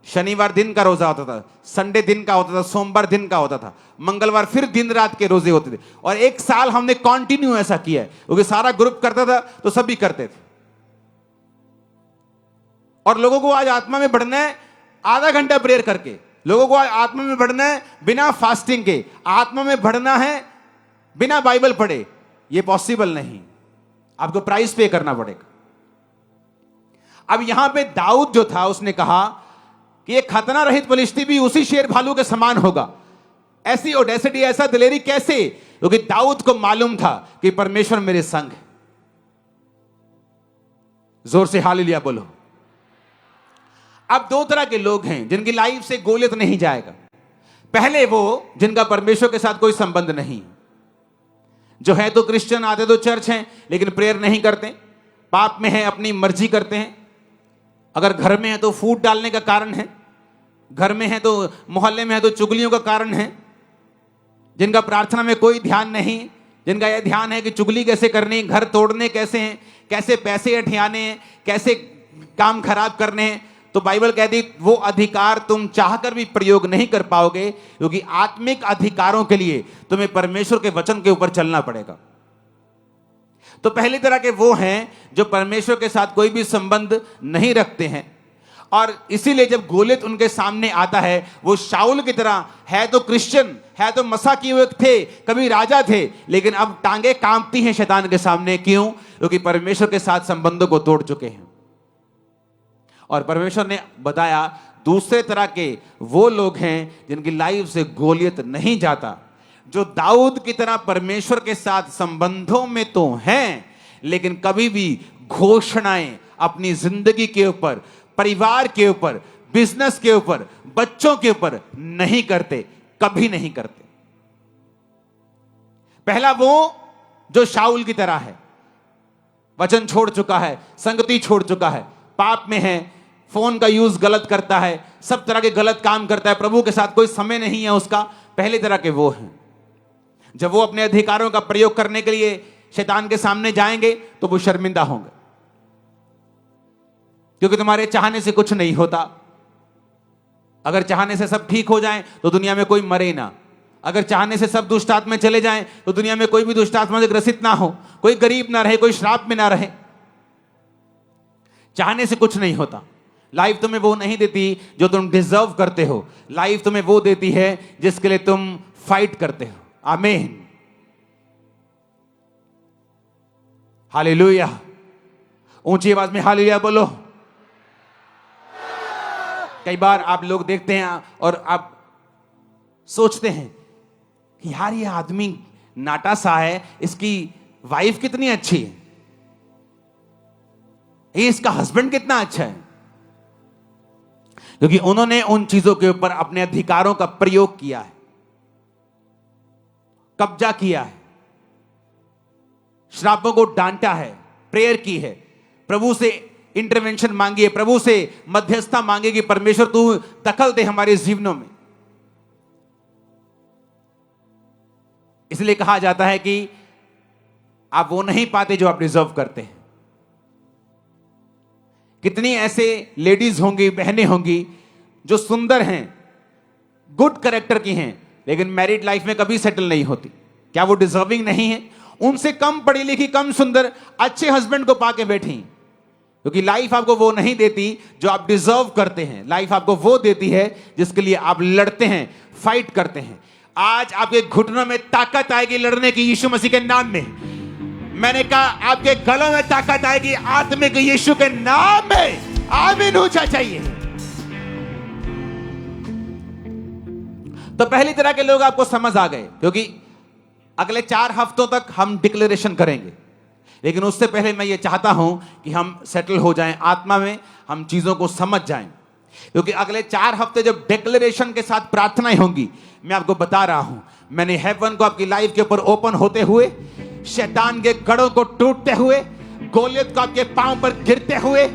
शनिवार दिन का रोजा होता था, संडे दिन का होता था, सोमवार दिन का होता था, मंगलवार फिर दिन रात के रोजे होते थे। और 1 साल हमने कंटिन्यू ऐसा किया है, क्योंकि सारा ग्रुप करता था तो सभी करते थे। और लोगों को आज आत्मा में बढ़ना है आधा घंटा प्रेयर करके, लोगों को आत्मा में बढ़ना है बिना फास्टिंग के, आत्मा में बढ़ना है बिना बाइबल पढ़े, यह पॉसिबल नहीं, आपको प्राइस पे करना पड़ेगा। अब यहां पे दाऊद जो था उसने कहा कि एक खतना रहित फलिश्ती भी उसी शेर भालू के समान होगा। ऐसी ओडेसिटी, ऐसा दिलेरी कैसे? क्योंकि दाऊद को मालूम था कि परमेश्वर मेरे संग है। जोर से हालेलुया बोलो। अब दो तरह के लोग हैं जिनकी लाइफ से गोलियत नहीं जाएगा। पहले वो जिनका परमेश्वर के साथ कोई संबंध नहीं, जो है तो क्रिश्चियन, आते तो चर्च हैं लेकिन प्रेयर नहीं करते, पाप में है, अपनी मर्जी करते हैं। अगर घर में है तो फूट डालने का कारण है, घर में है तो मोहल्ले में है तो चुगलियों का कारण है। जिनका प्रार्थना में कोई ध्यान नहीं, जिनका यह ध्यान है कि चुगली कैसे करनी, घर तोड़ने कैसे हैं, कैसे पैसे अठियाने हैं, कैसे काम खराब करने हैं, तो बाइबल कहती वो अधिकार तुम चाहकर भी प्रयोग नहीं कर पाओगे, क्योंकि आत्मिक अधिकारों के लिए तुम्हें परमेश्वर के वचन के ऊपर चलना पड़ेगा। तो पहली तरह के वो हैं जो परमेश्वर के साथ कोई भी संबंध नहीं रखते हैं, और इसीलिए जब गोलियत उनके सामने आता है, वो शाऊल की तरह है तो क्रिश्चियन, है तो मसा किए हुए थे, कभी राजा थे, लेकिन अब टांगे कांपती हैं शैतान के सामने। क्यों? क्योंकि परमेश्वर के साथ संबंधों को तोड़ चुके हैं। और परमेश्वर ने बताया दूसरे तरह के वो लोग हैं जिनकी लाइफ से गोलियत नहीं जाता, जो दाऊद की तरह परमेश्वर के साथ संबंधों में तो हैं, लेकिन कभी भी घोषणाएं अपनी जिंदगी के ऊपर, परिवार के ऊपर, बिजनेस के ऊपर, बच्चों के ऊपर नहीं करते, कभी नहीं करते। पहला वो जो शाऊल की तरह है, वचन छोड़ चुका है, संगति छोड़ चुका है, पाप में है, फोन का यूज गलत करता है, सब तरह के गलत काम करता है, प्रभु के साथ कोई समय नहीं है उसका। पहले तरह के वो हैं। जब वो अपने अधिकारों का प्रयोग करने के लिए शैतान के सामने जाएंगे तो वो शर्मिंदा होंगे, क्योंकि तुम्हारे चाहने से कुछ नहीं होता। अगर चाहने से सब ठीक हो जाए तो दुनिया में कोई मरे ना, अगर चाहने से सब दुष्टात्मा में चले जाएं तो दुनिया में कोई भी दुष्टात्मा से ग्रसित ना हो, कोई गरीब ना रहे, कोई श्राप में ना रहे। चाहने से कुछ नहीं होता। लाइफ तुम्हें वो नहीं देती जो तुम डिजर्व करते हो, लाइफ तुम्हें वो देती है जिसके लिए तुम फाइट करते हो। आमीन, हालेलुया। ऊंची आवाज में हालेलुया बोलो। कई बार आप लोग देखते हैं और आप सोचते हैं कि यार ये आदमी नाटा सा है, इसकी वाइफ कितनी अच्छी है, ये इसका हस्बैंड कितना अच्छा है, क्योंकि उन्होंने उन चीजों के ऊपर अपने अधिकारों का प्रयोग किया है, कब्जा किया है, श्रापों को डांटा है, प्रेयर की है, प्रभु से इंटरवेंशन मांगी है, प्रभु से मध्यस्थता मांगी कि परमेश्वर तू दखल दे हमारे जीवनों में। इसलिए कहा जाता है कि आप वो नहीं पाते जो आप डिजर्व करते हैं। कितनी ऐसे लेडीज होंगी, बहनें होंगी जो सुंदर हैं, गुड कैरेक्टर की हैं, लेकिन मैरिड लाइफ में कभी सेटल नहीं होती। क्या वो डिजर्विंग नहीं है? उनसे कम पढ़ी लिखी, कम सुंदर, अच्छे हस्बैंड को पाके बैठी, क्योंकि लाइफ आपको वो नहीं देती जो आप डिजर्व करते हैं। लाइफ आपको वो देती है जिसके लिए आप लड़ते हैं, फाइट करते हैं। आज आपके घुटनों में ताकत आएगी लड़ने की यीशु मसीह के नाम में। मैंने कहा आपके गलों में ताकत आएगी आत्मिक यीशु के नाम में। आमीन ऊंचा चाहिए। तो पहली तरह के लोग आपको समझ आ गए, क्योंकि अगले 4 हफ्तों तक हम डिक्लेरेशन करेंगे, लेकिन उससे पहले मैं ये चाहता हूं कि हम सेटल हो जाएं आत्मा में, हम चीजों को समझ जाएं, क्योंकि अगले 4 हफ्ते जब डिक्लेरेशन के साथ प्रार्थनाएं होंगी, मैं आपको बता रहा हूं, मैंने हेवन को आपकी लाइफ के ऊपर ओपन होते हुए, शैतान के गढ़ों को टूटते हुए, गोलियत को आपके पांव पर गिरते हुए,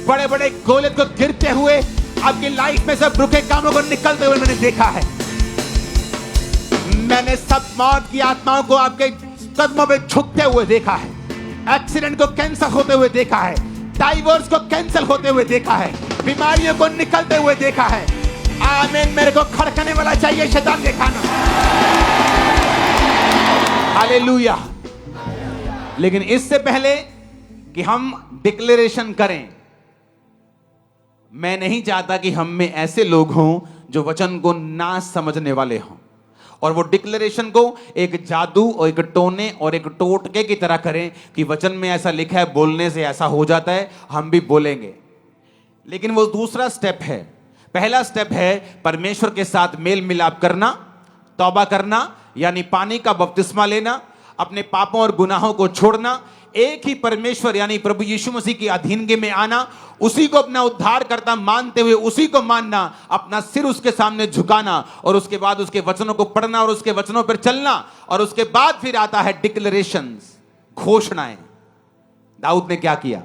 बड़े बड़े गोलियत को गिरते हुए, आपकी लाइफ में सब रुके कामों को निकलते हुए मैंने देखा है। मैंने सब मौत की आत्माओं को आपके कदमों में झुकते हुए देखा है, एक्सीडेंट को कैंसिल होते हुए देखा है, डाइवोर्स को कैंसिल होते हुए देखा है, बीमारियों को निकलते हुए देखा है। आमीन। मेरे को खड़कने वाला चाहिए शैतान के खाना। हालेलुया। लेकिन इससे पहले कि हम डिक्लेरेशन करें, मैं नहीं चाहता कि हम में ऐसे लोग हों जो वचन को ना समझने वाले हों, और वो डिक्लेरेशन को एक जादू और एक टोने और एक टोटके की तरह करें कि वचन में ऐसा लिखा है, बोलने से ऐसा हो जाता है, हम भी बोलेंगे। लेकिन वो दूसरा स्टेप है। पहला स्टेप है परमेश्वर के साथ मेल मिलाप करना, तौबा करना, यानी पानी का बपतिस्मा लेना, अपने पापों और गुनाहों को छोड़ना, एक ही परमेश्वर यानी प्रभु यीशु मसीह की अधीनगी में आना, उसी को अपना उद्धार करता मानते हुए उसी को मानना, अपना सिर उसके सामने झुकाना, और उसके बाद उसके वचनों को पढ़ना और उसके वचनों पर चलना, और उसके बाद फिर आता है डिक्लेरेशंस, घोषणाएं। दाऊद ने क्या किया?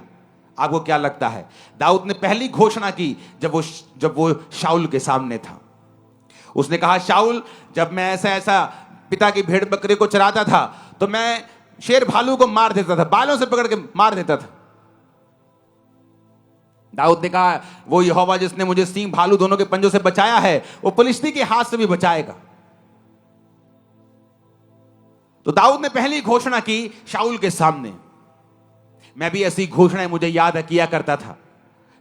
आपको क्या लगता है? दाऊद ने पहली घोषणा की जब वो शाऊल के सामने था। उसने कहा, शाऊल, जब मैं ऐसा ऐसा पिता की भेड़ बकरी को चराता था तो मैं शेर भालू को मार देता था, बालों से पकड़ के मार देता था। दाऊद ने कहा, वो यहोवा जिसने मुझे सिंह भालू दोनों के पंजों से बचाया है, वो फिलिस्ती के हाथ से भी बचाएगा। तो दाऊद ने पहली घोषणा की शाऊल के सामने। मैं भी ऐसी घोषणाएं मुझे याद किया करता था,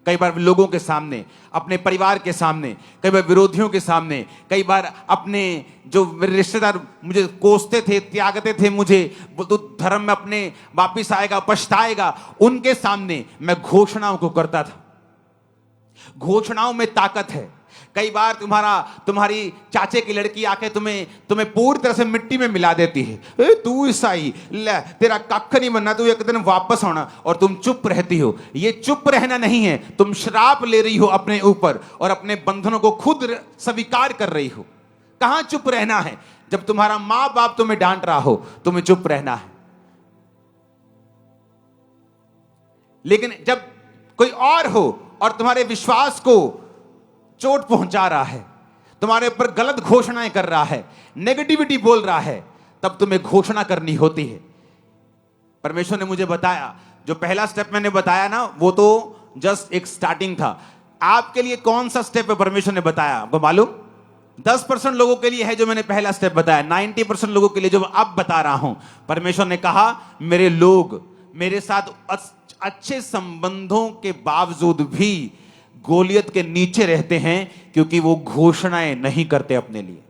कई बार लोगों के सामने, अपने परिवार के सामने, कई बार विरोधियों के सामने, कई बार अपने जो रिश्तेदार मुझे कोसते थे, त्यागते थे मुझे, तो धर्म में अपने वापिस आएगा, पछताएगा, उनके सामने मैं घोषणाओं को करता था। घोषणाओं में ताकत है। कई बार तुम्हारी चाचे की लड़की आके तुम्हें पूरी तरह से मिट्टी में मिला देती है। तू ईसाई, ले तेरा कख नहीं बनना, तू एक दिन वापस आना, और तुम चुप रहती हो। ये चुप रहना नहीं है, तुम श्राप ले रही हो अपने ऊपर और अपने बंधनों को खुद स्वीकार कर रही हो। कहां चुप रहना है? जब तुम्हारा मां बाप तुम्हें डांट रहा हो, तुम्हें चुप रहना है। लेकिन जब कोई और हो और तुम्हारे विश्वास को चोट पहुंचा रहा है, तुम्हारे ऊपर गलत घोषणाएं कर रहा है, नेगेटिविटी बोल रहा है, तब तुम्हें घोषणा करनी होती है। परमेश्वर ने मुझे बताया, जो पहला स्टेप मैंने बताया ना, वो तो जस्ट एक स्टार्टिंग था। आपके लिए कौन सा स्टेप है परमेश्वर ने बताया, आपको मालूम? 10% लोगों के लिए है जो मैंने पहला स्टेप बताया, 90% लोगों के लिए जो अब बता रहा हूं। परमेश्वर ने कहा, मेरे लोग मेरे साथ अच्छे संबंधों के बावजूद भी गोलियत के नीचे रहते हैं, क्योंकि वो घोषणाएं नहीं करते अपने लिए।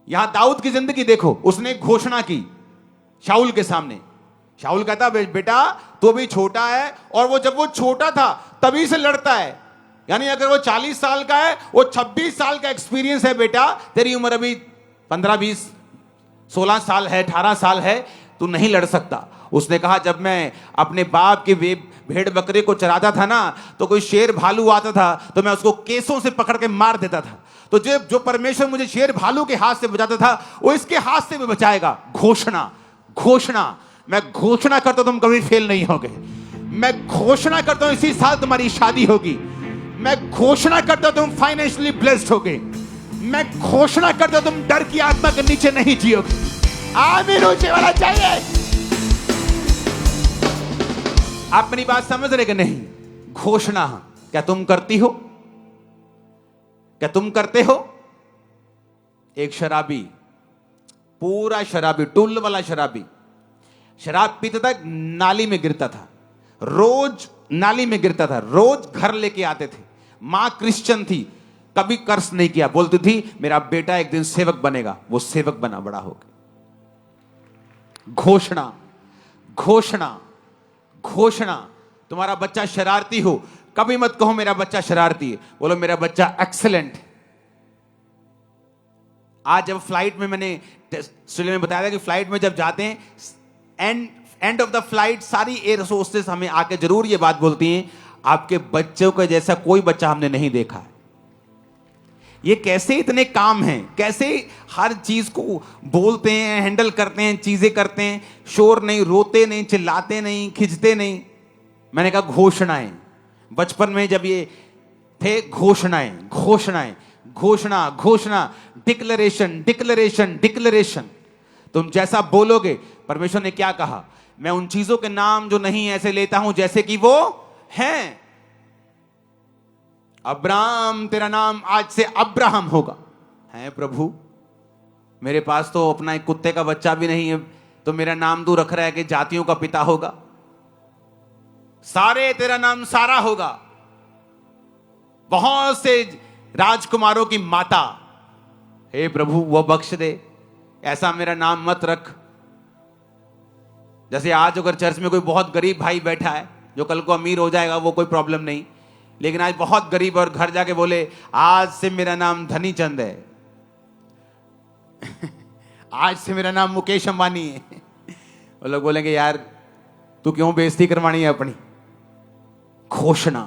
यहां दाऊद की जिंदगी देखो, उसने एक घोषणा की शाऊल के सामने। शाऊल कहता, बेटा तू अभी छोटा है, और वो जब वो छोटा था तभी से लड़ता है। यानी अगर वो 40 साल का है, वो 26 साल का एक्सपीरियंस है बेटा, तेरी उम्र अभी 15, 20, 16 साल है, 18 साल है, तू नहीं लड़ सकता। उसने कहा, जब मैं अपने बाप के भेड़ बकरे को चराता था ना, तो कोई शेर भालू आता था तो मैं उसको केसों से पकड़ के मार देता था। तो जो परमेश्वर मुझे शेर भालू के हाथ से बचाता था, वो इसके हाथ से भी बचाएगा। घोषणा, घोषणा। मैं घोषणा करता हूं तुम कभी फेल नहीं होगे। मैं घोषणा करता हूं इसी साल तुम्हारी शादी होगी। मैं घोषणा करता हूं तुम फाइनेंशियली ब्लेस्ड होगे। मैं घोषणा करता हूं तुम डर की आत्मा के नीचे नहीं जियोगे। आमीन ऊंचे वाला चाहिए। आप मेरी बात समझ रहे कि नहीं? घोषणा क्या तुम करती हो? क्या तुम करते हो? एक शराबी, पूरा शराबी, टुल्ल वाला शराबी, शराब पीता था, नाली में गिरता था, रोज नाली में गिरता था, रोज घर लेके आते थे। मां क्रिश्चियन थी, कभी कर्ज नहीं किया, बोलती थी मेरा बेटा एक दिन सेवक बनेगा। वो सेवक बना, बड़ा हो गया। घोषणा, घोषणा, घोषणा। तुम्हारा बच्चा शरारती हो, कभी मत कहो मेरा बच्चा शरारती है, बोलो मेरा बच्चा एक्सीलेंट है। आज जब फ्लाइट में, मैंने स्टूडियो में बताया था कि फ्लाइट में जब जाते हैं, एंड ऑफ द फ्लाइट सारी एयर होस्टेस हमें आके जरूर ये बात बोलती हैं, आपके बच्चों के जैसा कोई बच्चा हमने नहीं देखा है। ये कैसे इतने काम हैं, कैसे हर चीज को बोलते हैं, हैंडल करते हैं, चीजें करते हैं, शोर नहीं, रोते नहीं, चिल्लाते नहीं, खिंचते नहीं। मैंने कहा घोषणाएं। बचपन में जब ये थे, घोषणाएं, घोषणाएं, घोषणा, घोषणा, डिक्लेरेशन, डिक्लेरेशन, डिक्लेरेशन। तुम जैसा बोलोगे, परमेश्वर ने क्या कहा, मैं उन चीजों के नाम जो नहीं ऐसे लेता हूं जैसे कि वो हैं। अब्राहम, तेरा नाम आज से अब्राहम होगा। है प्रभु, मेरे पास तो अपना एक कुत्ते का बच्चा भी नहीं है, तो मेरा नाम तू रख रहा है कि जातियों का पिता होगा। सारे, तेरा नाम सारा होगा। बहुत से राजकुमारों की माता, हे प्रभु वो बख्श दे, ऐसा मेरा नाम मत रख। जैसे आज अगर चर्च में कोई बहुत गरीब भाई बैठा है जो कल को अमीर हो जाएगा, वो कोई प्रॉब्लम नहीं, लेकिन आज बहुत गरीब और घर जाके बोले आज से मेरा नाम धनी चंद है आज से मेरा नाम मुकेश अंबानी है, वो लोग बोलेंगे यार तू क्यों बेइज्जती करवानी है अपनी। घोषणा,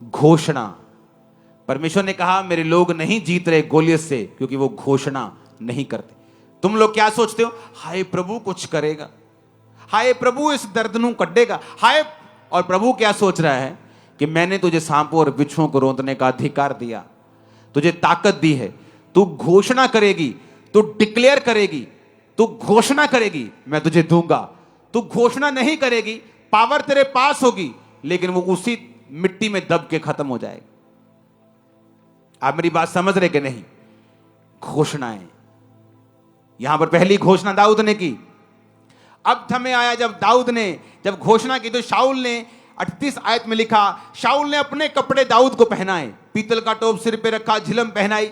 घोषणा। परमेश्वर ने कहा मेरे लोग नहीं जीत रहे गोलियत से क्योंकि वो घोषणा नहीं करते। तुम लोग क्या सोचते हो, हाय प्रभु कुछ करेगा, हाय प्रभु इस दर्द नू कड्डेगा, हाय। और प्रभु क्या सोच रहा है कि मैंने तुझे सांपों और बिच्छुओं को रोंदने का अधिकार दिया, तुझे ताकत दी है, तू घोषणा करेगी, तू डिक्लेयर करेगी, तू घोषणा करेगी, मैं तुझे दूंगा। तू घोषणा नहीं करेगी, पावर तेरे पास होगी, लेकिन वो उसी मिट्टी में दब के खत्म हो जाएगा। आप मेरी बात समझ रहे कि नहीं? घोषणाएं। यहां पर पहली घोषणा दाऊद ने की। अब समय आया जब दाऊद ने जब घोषणा की तो शाऊल ने 38 आयत में लिखा, शाऊल ने अपने कपड़े दाऊद को पहनाए, पीतल का टोप सिर पे रखा, झिलम पहनाई।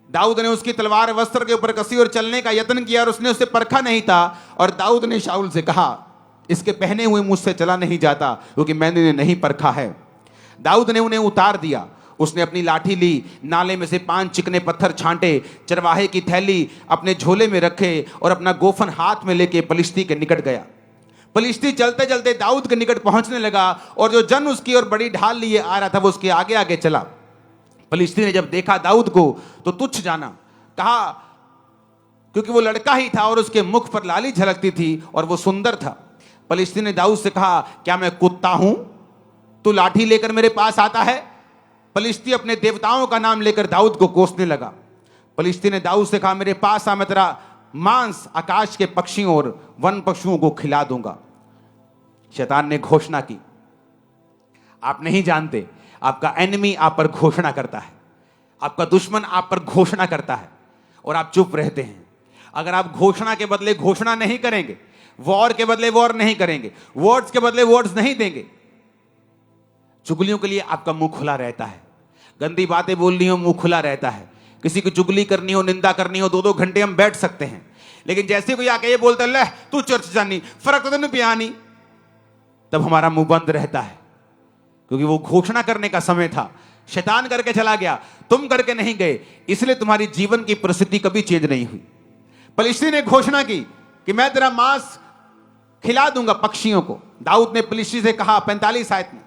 दाऊद ने उसकी तलवार वस्त्र के ऊपर कसी और चलने का यत्न किया और उसने उसे परखा नहीं था। और दाऊद ने शाऊल से कहा इसके पहने हुए मुझसे चला नहीं जाता क्योंकि मैंने इन्हें नहीं परखा है। दाऊद ने उन्हें उतार दिया, उसने अपनी लाठी ली, नाले में से 5 चिकने पत्थर छांटे, चरवाहे की थैली अपने झोले में रखे और अपना गोफन हाथ में लेके पलिश्ती के निकट गया। पलिश्ती चलते चलते दाऊद के निकट पहुंचने लगा और जो जन उसकी और बड़ी ढाल लिए आ रहा था वो उसके आगे आगे चला। पलिश्ती ने जब देखा दाऊद को तो तुच्छ जाना, कहा क्योंकि वो लड़का ही था और उसके मुख पर लाली झलकती थी और वो सुंदर था। पलिश्ती ने दाऊद से कहा क्या मैं कुत्ता हूं, तू लाठी लेकर मेरे पास आता है? पलिश्ती अपने देवताओं का नाम लेकर दाऊद को कोसने लगा। पलिश्ती ने दाऊद से कहा मेरे पास आ, मैं तेरा मांस आकाश के पक्षियों और वन पशुओं को खिला दूंगा। शैतान ने घोषणा की। आप नहीं जानते, आपका एनिमी आप पर घोषणा करता है, आपका दुश्मन आप पर घोषणा करता है और आप चुप रहते हैं। अगर आप घोषणा के बदले घोषणा नहीं करेंगे, वॉर के बदले वॉर नहीं करेंगे, वर्ड्स के बदले वर्ड्स नहीं देंगे, चुगलियों के लिए आपका मुंह खुला रहता है, गंदी बातें बोलनी हो मुंह खुला रहता है, किसी की चुगली करनी हो, निंदा करनी हो, 2-2 घंटे हम बैठ सकते हैं। लेकिन जैसे कोई आके ये बोलता है ले तू चर्च जानी, फर्क तो नहीं पियानी, तब हमारा मुंह बंद रहता है क्योंकि वो घोषणा करने का समय था। शैतान करके चला गया, तुम करके नहीं गए, इसलिए तुम्हारी जीवन की परिस्थिति कभी चेंज नहीं हुई। पलिश्ती ने घोषणा की कि मैं तेरा मांस खिला दूंगा पक्षियों को। दाऊद ने पलिश्ती से कहा 45 आयत में,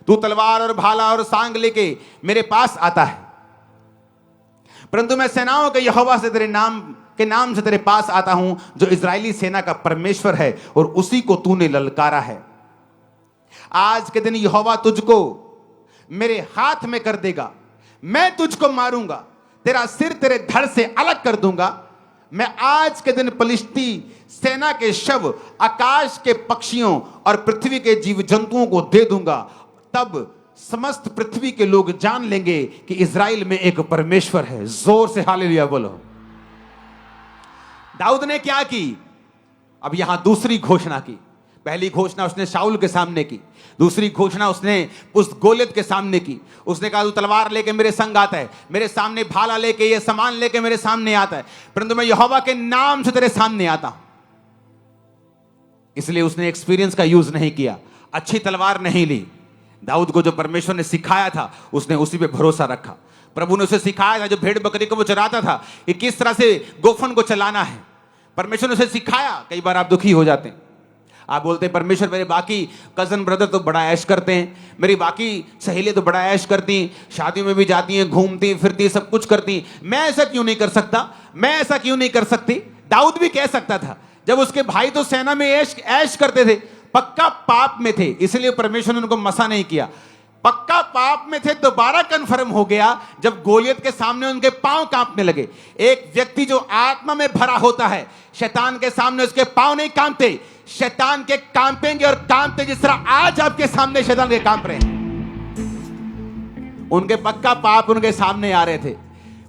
तू तलवार और भाला और सांग लेके मेरे पास आता है, परंतु मैं सेनाओं के यहोवा से तेरे नाम से तेरे पास आता हूं जो इजरायली सेना का परमेश्वर है और उसी को तूने ललकारा है। आज के दिन यहोवा तुझको मेरे हाथ में कर देगा, मैं तुझको मारूंगा, तेरा सिर तेरे धड़ से अलग कर दूंगा। मैं आज के दिन पलिश्ती सेना के शव आकाश के पक्षियों और पृथ्वी के जीव जंतुओं को दे दूंगा, तब समस्त पृथ्वी के लोग जान लेंगे कि इजराइल में एक परमेश्वर है। जोर से हालेलुया बोलो। दाऊद ने क्या की? अब यहां दूसरी घोषणा की। पहली घोषणा उसने शाऊल के सामने की, दूसरी घोषणा उसने उस गोलियत के सामने की। उसने कहा तू तलवार लेके मेरे संग आता है, मेरे सामने भाला लेके ये सामान लेके मेरे सामने आता है, परंतु मैं यहोवा के नाम से तेरे सामने आता हूं। इसलिए उसने एक्सपीरियंस का यूज नहीं किया, अच्छी तलवार नहीं ली। दाऊद को जो परमेश्वर ने सिखाया था उसने उसी पे भरोसा रखा। प्रभु ने उसे सिखाया था, जो भेड़ बकरी को वो चराता था, कि किस तरह से गोफन को चलाना है। परमेश्वर ने उसे सिखाया। कई बार आप दुखी हो जाते हैं, आप बोलते हैं परमेश्वर मेरे बाकी कजन ब्रदर तो बड़ा ऐश करते हैं, मेरी बाकी सहेलियां तो बड़ा ऐश करती, शादियों में भी जाती हैं, घूमती फिरती, सब कुछ करती, मैं ऐसा क्यों नहीं कर सकता, मैं ऐसा क्यों नहीं कर सकती। दाऊद भी कह सकता था, जब उसके भाई तो सेना में ऐश करते थे, पक्का पाप में थे, इसलिए परमेश्वर ने उनको मसा नहीं किया। पक्का पाप में थे, दोबारा कंफर्म हो गया जब गोलियत के सामने उनके पांव कांपने लगे। एक व्यक्ति जो आत्मा में भरा होता है, शैतान के सामने उसके पांव नहीं कांपते, शैतान के कांपेंगे और कांपते, जिस तरह आज आपके सामने शैतान के कांप रहे हैं। उनके पक्का पाप उनके सामने आ रहे थे।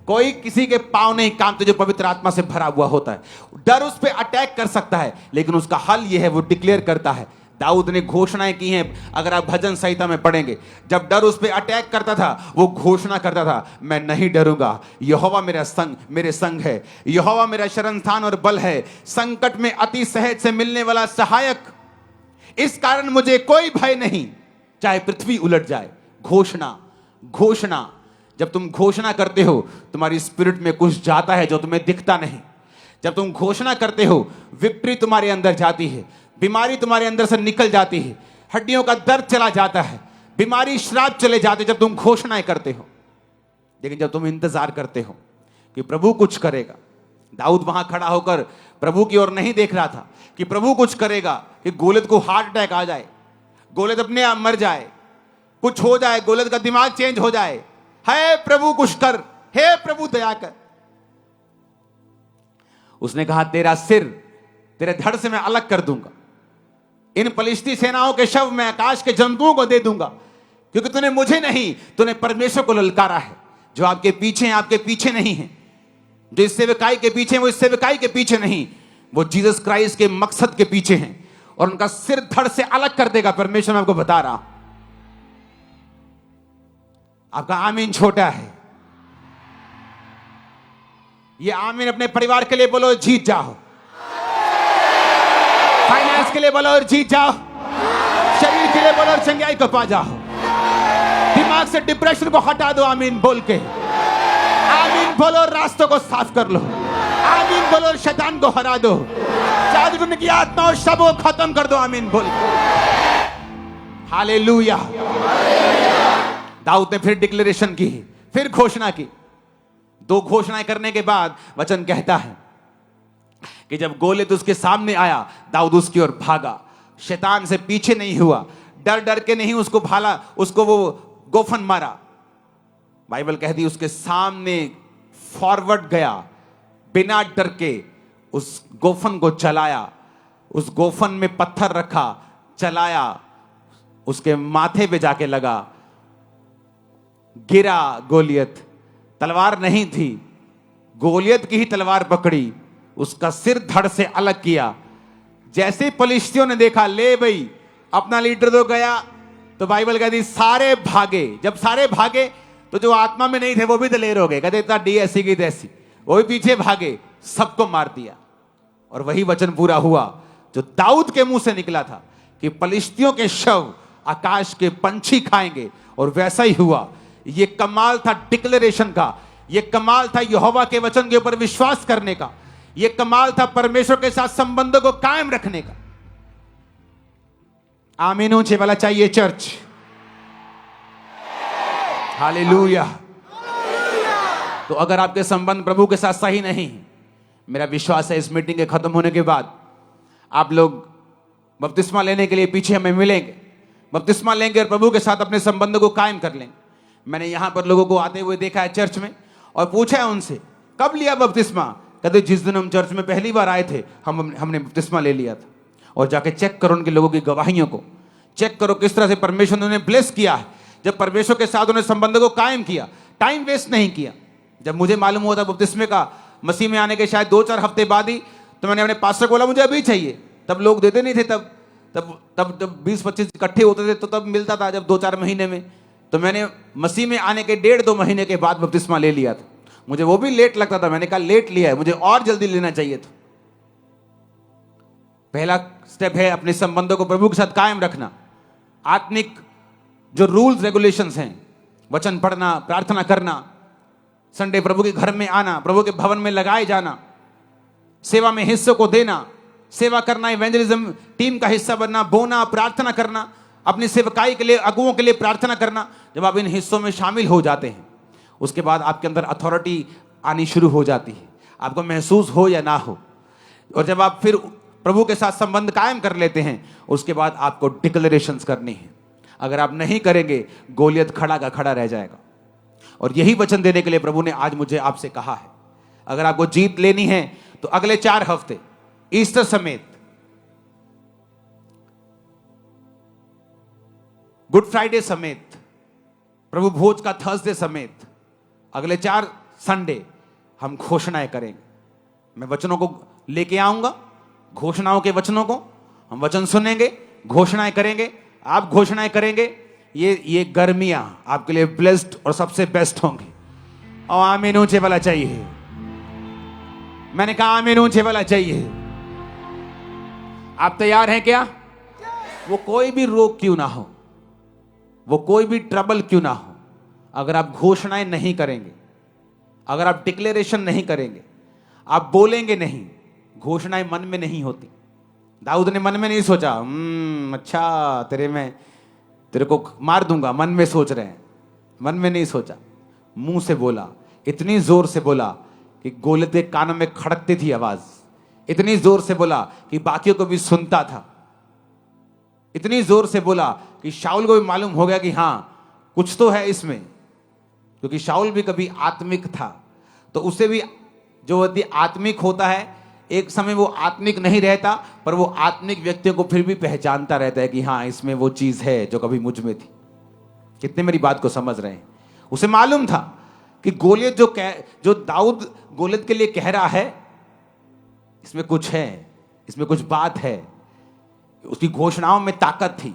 कोई किसी के पांव नहीं कांपते जो पवित्र आत्मा से भरा हुआ होता है। डर उस पर अटैक कर सकता है, लेकिन उसका हल यह है, वो डिक्लेयर करता है दाऊद ने घोषणाएं की हैं। अगर आप भजन संहिता में पढ़ेंगे, जब डर उस पर अटैक करता था, वो घोषणा करता था, मैं नहीं डरूंगा, यहोवा मेरे संग है, यहोवा मेरा शरण स्थान और बल है, संकट में अति सहज से मिलने वाला सहायक, इस कारण मुझे कोई भय नहीं, चाहे पृथ्वी उलट जाए। घोषणा, घोषणा। जब तुम घोषणा करते हो, तुम्हारी स्पिरिट में कुछ जाता है जो तुम्हें दिखता नहीं। जब तुम घोषणा करते हो, विक्ट्री तुम्हारे अंदर जाती है, बीमारी तुम्हारे अंदर से निकल जाती है, हड्डियों का दर्द चला जाता है, बीमारी श्राप चले जाते, जब तुम घोषणाएं करते हो। लेकिन जब तुम इंतजार करते हो कि प्रभु कुछ करेगा, दाऊद वहां खड़ा होकर प्रभु की ओर नहीं देख रहा था कि प्रभु कुछ करेगा, कि गोलियत को हार्ट अटैक आ जाए, गोलियत अपने आप मर जाए, कुछ हो जाए, गोलियत का दिमाग चेंज हो जाए। हे प्रभु कुछ कर, हे प्रभु दया कर। उसने कहा, तेरा सिर तेरे धड़ से मैं अलग कर दूंगा, इन फलिश्ती सेनाओं के शव मैं आकाश के जंतुओं को दे दूंगा, क्योंकि तूने मुझे नहीं, तूने परमेश्वर को ललकारा है। जो आपके पीछे हैं, आपके पीछे नहीं है। जो इस सेवकाई के पीछे हैं, वो इस सेवकाई के पीछे नहीं, वो जीसस क्राइस्ट के मकसद के पीछे हैं, और उनका सिर धड़ से अलग कर देगा। परमेश्वर मैं आपको बता रहा हूं। आपका आमीन छोटा है। ये आमीन अपने परिवार के लिए बोलो, जीत जाओ। फाइनेंस के लिए बोलो और जीत जाओ। शरीर के लिए बोलो और चंगाई को पा जाओ। दिमाग से डिप्रेशन को हटा दो, आमीन बोल के। आमीन बोलो और रास्तों को साफ कर लो। आमीन बोलो और शैतान को हरा दो। जादू की आत्मा और सबको खत्म कर दो, आमीन बोल। हालेलुया। दाऊद ने फिर डिक्लेरेशन की, फिर घोषणा की। 2 घोषणाएं करने के बाद वचन कहता है कि जब गोलियत उसके सामने आया, दाऊद उसकी ओर भागा, शैतान से पीछे नहीं हुआ, डर डर के नहीं उसको भाला, उसको वो गोफन मारा। बाइबल कहती उसके सामने फॉरवर्ड गया, बिना डर के उस गोफन को चलाया, उस गोफन में पत्थर रखा, चलाया, उसके माथे पे जाके लगा, गिरा गोलियत। तलवार नहीं थी, गोलियत की ही तलवार पकड़ी, उसका सिर धड़ से अलग किया। जैसे फलिश्तियों ने देखा, ले भाई अपना लीडर तो गया, तो बाइबल कहती सारे भागे। जब सारे भागे तो जो आत्मा में नहीं थे वो भी दलेर हो गए, कहते इतना डी ऐसी की तैसी, वो भी पीछे भागे, सबको मार दिया। और वही वचन पूरा हुआ जो दाऊद के मुंह से निकला था कि फलिश्तियों के शव आकाश के पंछी खाएंगे, और वैसा ही हुआ। ये कमाल था डिक्लेरेशन का, ये कमाल था यहोवा के वचन के ऊपर विश्वास करने का, ये कमाल था परमेश्वर के साथ संबंधों को कायम रखने का। आमीन ऊंचे वाला चाहिए चर्च। हालेलुया। तो अगर आपके संबंध प्रभु के साथ सही नहीं, मेरा विश्वास है इस मीटिंग के खत्म होने के बाद आप लोग बपतिस्मा लेने के लिए पीछे हमें मिलेंगे, बपतिस्मा लेंगे और प्रभु के साथ अपने संबंधों को कायम कर लेंगे। मैंने यहां पर लोगों को आते हुए देखा है चर्च में, और पूछा है उनसे, कब लिया बपतिस्मा? कहते जिस दिन हम चर्च में पहली बार आए थे हमने बपतिस्मा ले लिया था। और जाके चेक करो उनके लोगों की गवाहियों को, चेक करो किस तरह से परमेश्वर ने उन्हें ब्लेस किया है। जब परमेश्वर के साथ उन्हें संबंधों को कायम किया, टाइम वेस्ट नहीं किया। जब मुझे मालूम हुआ था बपतिस्मे का, मसीह में आने के शायद 2-4 हफ्ते बाद ही, तो मैंने अपने पास्टर को बोला मुझे अभी चाहिए। तब लोग देते नहीं थे, तब 20-25 इकट्ठे होते थे तो तब मिलता था, जब 2-4 महीने में। तो मैंने मसीह में आने के 1.5-2 महीने के बाद बपतिस्मा ले लिया था। मुझे वो भी लेट लगता था, मैंने कहा लेट लिया है, मुझे और जल्दी लेना चाहिए था। पहला स्टेप है अपने संबंधों को प्रभु के साथ कायम रखना। आत्मिक जो रूल्स रेगुलेशंस हैं, वचन पढ़ना, प्रार्थना करना, संडे प्रभु के घर में आना, प्रभु के भवन में लगाए जाना, सेवा में हिस्सों को देना, सेवा करना, इवेंजलिज्म टीम का हिस्सा बनना, बोना, प्रार्थना करना, अपनी सेवकाई के लिए, अगुओं के लिए प्रार्थना करना। जब आप इन हिस्सों में शामिल हो जाते हैं, उसके बाद आपके अंदर अथॉरिटी आनी शुरू हो जाती है, आपको महसूस हो या ना हो। और जब आप फिर प्रभु के साथ संबंध कायम कर लेते हैं, उसके बाद आपको डिक्लेरेशंस करनी है। अगर आप नहीं करेंगे, गोलियत खड़ा का खड़ा रह जाएगा। और यही वचन देने के लिए प्रभु ने आज मुझे आपसे कहा है। अगर आपको जीत लेनी है तो अगले 4 हफ्ते, ईस्टर समेत, गुड फ्राइडे समेत, प्रभु भोज का थर्सडे समेत, अगले 4 संडे हम घोषणाएं करेंगे। मैं वचनों को लेके आऊंगा, घोषणाओं के वचनों को हम वचन सुनेंगे, घोषणाएं करेंगे, आप घोषणाएं करेंगे, ये गर्मियां आपके लिए ब्लेस्ड और सबसे बेस्ट होंगी। और आमीन ऊंचे वाला चाहिए। मैंने कहा आमीन ऊंचे वाला चाहिए। आप तैयार हैं क्या? वो कोई भी रोग क्यों ना हो, वो कोई भी ट्रबल क्यों ना हो, अगर आप घोषणाएं नहीं करेंगे, अगर आप डिक्लेरेशन नहीं करेंगे, आप बोलेंगे नहीं, घोषणाएं मन में नहीं होती। दाऊद ने मन में नहीं सोचा अच्छा तेरे को मार दूंगा, मन में सोच रहे हैं, मन में नहीं सोचा, मुंह से बोला, इतनी जोर से बोला कि गोलियत के कानों में खड़कती थी आवाज, इतनी जोर से बोला कि बाकियों को भी सुनता था, इतनी जोर से बोला कि शाऊल को भी मालूम हो गया कि हां कुछ तो है इसमें, क्योंकि शाऊल भी कभी आत्मिक था, तो उसे भी जो व्यक्ति आत्मिक होता है एक समय वो आत्मिक नहीं रहता, पर वो आत्मिक व्यक्तियों को फिर भी पहचानता रहता है कि हाँ इसमें वो चीज है जो कभी मुझ में थी। कितने मेरी बात को समझ रहे हैं? उसे मालूम था कि गोलियत जो दाऊद गोलियत के लिए कह रहा है, इसमें कुछ है, इसमें कुछ बात है, उसकी घोषणाओं में ताकत थी।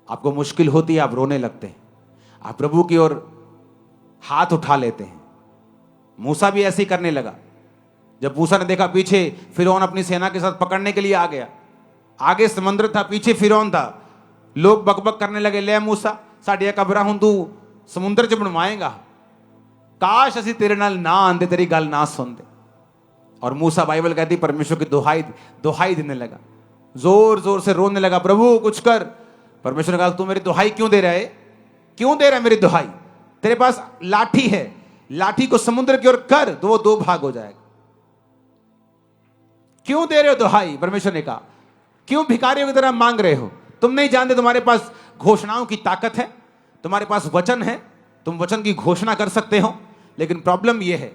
आपको मुश्किल होती है, आप रोने लगते हैं, आप प्रभु की ओर हाथ उठा लेते हैं। मूसा भी ऐसे ही करने लगा। जब मूसा ने देखा पीछे फिरौन अपनी सेना के साथ पकड़ने के लिए आ गया, आगे समुद्र था, पीछे फिरौन था, लोग बकबक करने लगे, ले मूसा साडिया कबरा हूं तू समुद्र च बनवाएगा, काश असी तेरे नाल ना आंदे, तेरी गल ना सुनते। और मूसा, बाइबल कहती, परमेश्वर की दुहाई देने लगा, जोर जोर से रोने लगा, प्रभु कुछ कर। परमेश्वर ने कहा तू मेरी दुहाई क्यों दे रहा है, क्यों दे रहा है मेरी दुहाई? तेरे पास लाठी है, लाठी को समुद्र की ओर कर तो वो दो भाग हो जाएगा। क्यों दे रहे हो दुहाई? परमेश्वर ने कहा क्यों भिखारियों की तरह मांग रहे हो? तुम नहीं जानते तुम्हारे पास घोषणाओं की ताकत है, तुम्हारे पास वचन है, तुम वचन की घोषणा कर सकते हो, लेकिन प्रॉब्लम यह है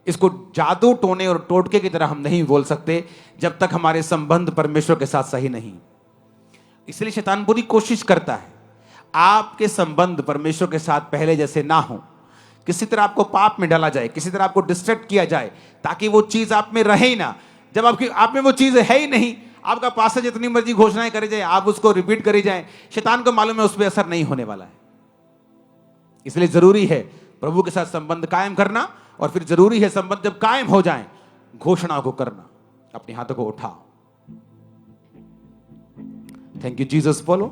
इसको जादू टोने और टोटके की तरह हम नहीं बोल सकते जब तक हमारे संबंध परमेश्वर के साथ सही नहीं। इसलिए शैतान पूरी कोशिश करता है आपके संबंध परमेश्वर के साथ पहले जैसे ना हो, किसी तरह आपको पाप में डाला जाए, किसी तरह आपको डिस्ट्रैक्ट किया जाए ताकि वो चीज आप में रहे ही ना। जब आप में वो चीज है ही नहीं, आपका पास जितनी मर्जी घोषणाएं करे जाए, आप उसको रिपीट करी जाए, शैतान को मालूम है उस पर असर नहीं होने वाला है। इसलिए जरूरी है प्रभु के साथ संबंध कायम करना, और फिर जरूरी है संबंध जब कायम हो जाए घोषणा को करना। अपने हाथों को उठाओ। थैंक यू जीसस बोलो,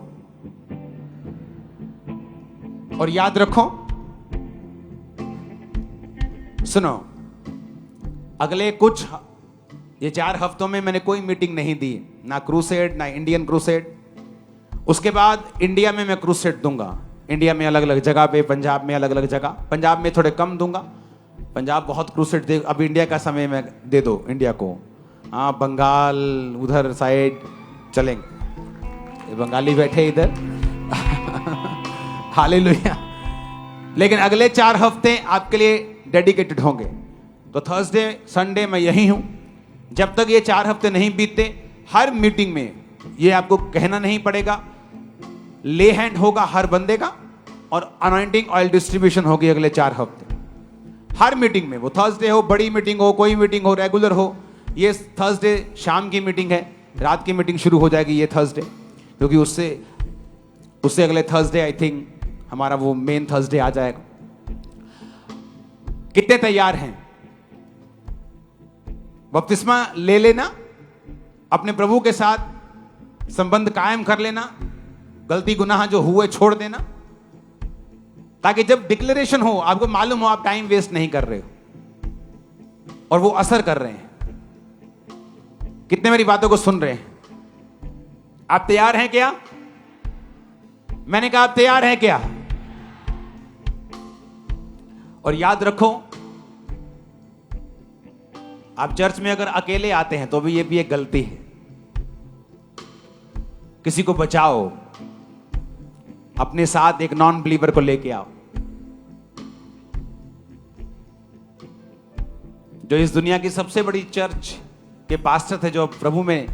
और याद रखो, सुनो, अगले कुछ ये 4 हफ्तों में मैंने कोई मीटिंग नहीं दी, ना क्रूसेड, ना इंडियन क्रूसेड। उसके बाद इंडिया में मैं क्रूसेड दूंगा, इंडिया में अलग अलग जगह पे, पंजाब में अलग अलग जगह, पंजाब में थोड़े कम दूंगा, पंजाब बहुत क्रूसेड दे। अब इंडिया का समय में दे दो इंडिया को, हाँ बंगाल उधर साइड चलेंगे, ये बंगाली बैठे इधर हालेलुया। लेकिन अगले 4 हफ्ते आपके लिए डेडिकेटेड होंगे। तो थर्सडे संडे मैं यही हूं। जब तक ये 4 हफ्ते नहीं बीतते, हर मीटिंग में ये आपको कहना नहीं पड़ेगा, ले हैंड होगा हर बंदे का, और अनॉइंटिंग ऑयल डिस्ट्रीब्यूशन होगी अगले 4 हफ्ते हर मीटिंग में। वो थर्सडे हो, बड़ी मीटिंग हो, कोई मीटिंग हो, रेगुलर हो। ये थर्सडे शाम की मीटिंग है, रात की मीटिंग शुरू हो जाएगी ये थर्सडे, क्योंकि उससे अगले थर्सडे आई थिंक हमारा वो मेन थर्सडे आ जाएगा। कितने तैयार हैं? बपतिस्मा ले लेना, अपने प्रभु के साथ संबंध कायम कर लेना, गलती गुनाह जो हुए छोड़ देना, ताकि जब डिक्लेरेशन हो आपको मालूम हो आप टाइम वेस्ट नहीं कर रहे हो और वो असर कर रहे हैं। कितने मेरी बातों को सुन रहे हैं? आप तैयार हैं क्या? मैंने कहा आप तैयार हैं क्या? और याद रखो, आप चर्च में अगर अकेले आते हैं तो भी ये भी एक गलती है। किसी को बचाओ, अपने साथ एक नॉन बिलीवर को लेके आओ। जो इस दुनिया की सबसे बड़ी चर्च के पास्टर थे, जो प्रभु में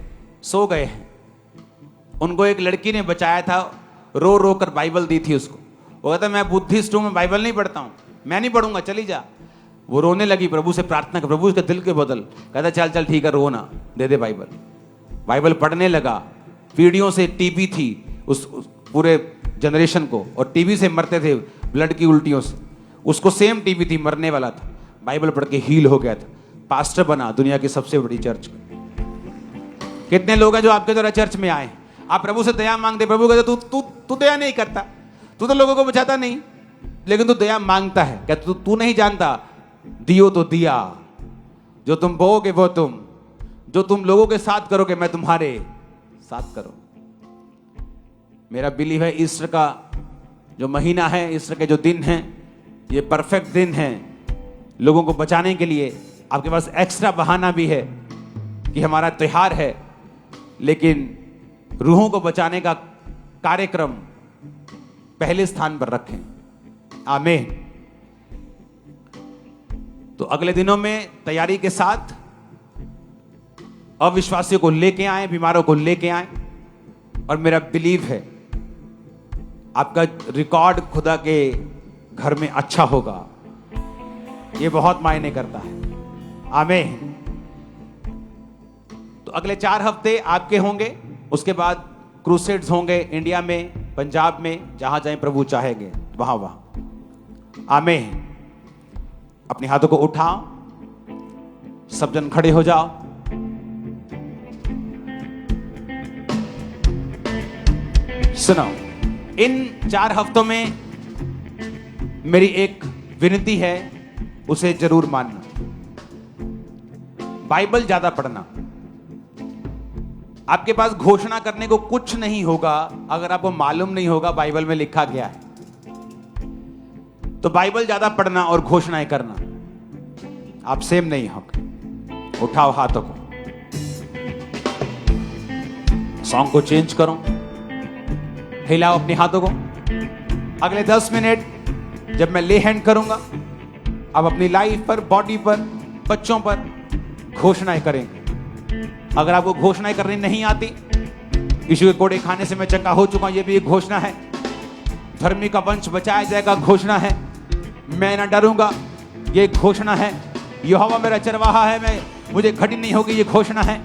सो गए हैं, उनको एक लड़की ने बचाया था, रो रो कर बाइबल दी थी उसको। वो कहता मैं बुद्धिस्ट हूं, मैं बाइबल नहीं पढ़ता हूं, मैं नहीं पढ़ूंगा, चली जा। वो रोने लगी, प्रभु से प्रार्थना कर, प्रभु इसके दिल के बदल। कहता चल चल ठीक है, रो ना, दे दे बाइबल। बाइबल पढ़ने लगा। पीढ़ियों से टीबी थी उस पूरे जनरेशन को, और टीबी से मरते थे, ब्लड की उल्टियों से। उसको सेम टीबी थी, मरने वाला था। बाइबल पढ़ के हील हो गया था, पास्टर बना दुनिया की सबसे बड़ी चर्च। कितने लोग हैं जो आपके द्वारा चर्च में आए? आप प्रभु से दया मांगते, प्रभु कहते तू दया नहीं करता, तू तो लोगों को बचाता नहीं, लेकिन तू दया मांगता है। क्या तू नहीं जानता? दियो तो दिया, जो तुम बोओगे वो तुम, जो तुम लोगों के साथ करोगे मैं तुम्हारे साथ करो। मेरा बिलीव है ईस्टर का जो महीना है, ईस्टर के जो दिन हैं, ये परफेक्ट दिन है लोगों को बचाने के लिए। आपके पास एक्स्ट्रा बहाना भी है कि हमारा त्योहार है, लेकिन रूहों को बचाने का कार्यक्रम पहले स्थान पर रखें। आमीन। तो अगले दिनों में तैयारी के साथ अविश्वासियों को लेके आए, बीमारों को लेके आए, और मेरा बिलीव है आपका रिकॉर्ड खुदा के घर में अच्छा होगा। ये बहुत मायने करता है। आमीन। तो अगले 4 हफ्ते आपके होंगे, उसके बाद क्रूसेड्स होंगे इंडिया में, पंजाब में, जहां जाएं प्रभु चाहेंगे वहां वहां। आमीन। अपने हाथों को उठाओ, सब जन खड़े हो जाओ। सुनो, इन 4 हफ्तों में मेरी एक विनती है, उसे जरूर मानना। बाइबल ज्यादा पढ़ना। आपके पास घोषणा करने को कुछ नहीं होगा अगर आपको मालूम नहीं होगा बाइबल में लिखा गया है। तो बाइबल ज्यादा पढ़ना और घोषणाएं करना आप सेम नहीं होगा। उठाओ हाथों को, सॉन्ग को चेंज करो, हिलाओ अपने हाथों को। अगले 10 मिनट जब मैं ले हैंड करूंगा, आप अपनी लाइफ पर, बॉडी पर, बच्चों पर घोषणाएं करेंगे। अगर आपको घोषणाएं करनी नहीं आती, यीशु के कोड़े खाने से मैं चंगा हो चुका हूं, यह भी एक घोषणा है। धर्मी का वंश बचाया जाएगा, घोषणा है। मैं ना डरूंगा, ये घोषणा है। यहोवा मेरा चरवाहा है, मुझे घटी नहीं होगी, ये घोषणा है।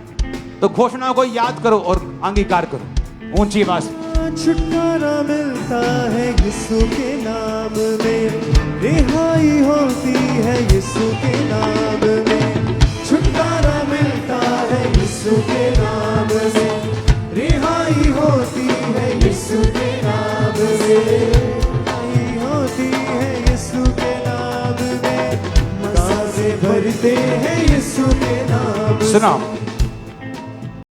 तो घोषणाओं को याद करो और अंगीकार करो ऊंची आवाज में। छुटकारा मिलता है यीशु के नाम में, रिहाई होती है यीशु के नाम में। छुटकारा मिलता है यीशु के नाम में, रिहाई होती है यीशु के नाम में। रिहाई होती है यीशु के नाम में, मज़े भरते हैं यीशु के नाम। सुनो,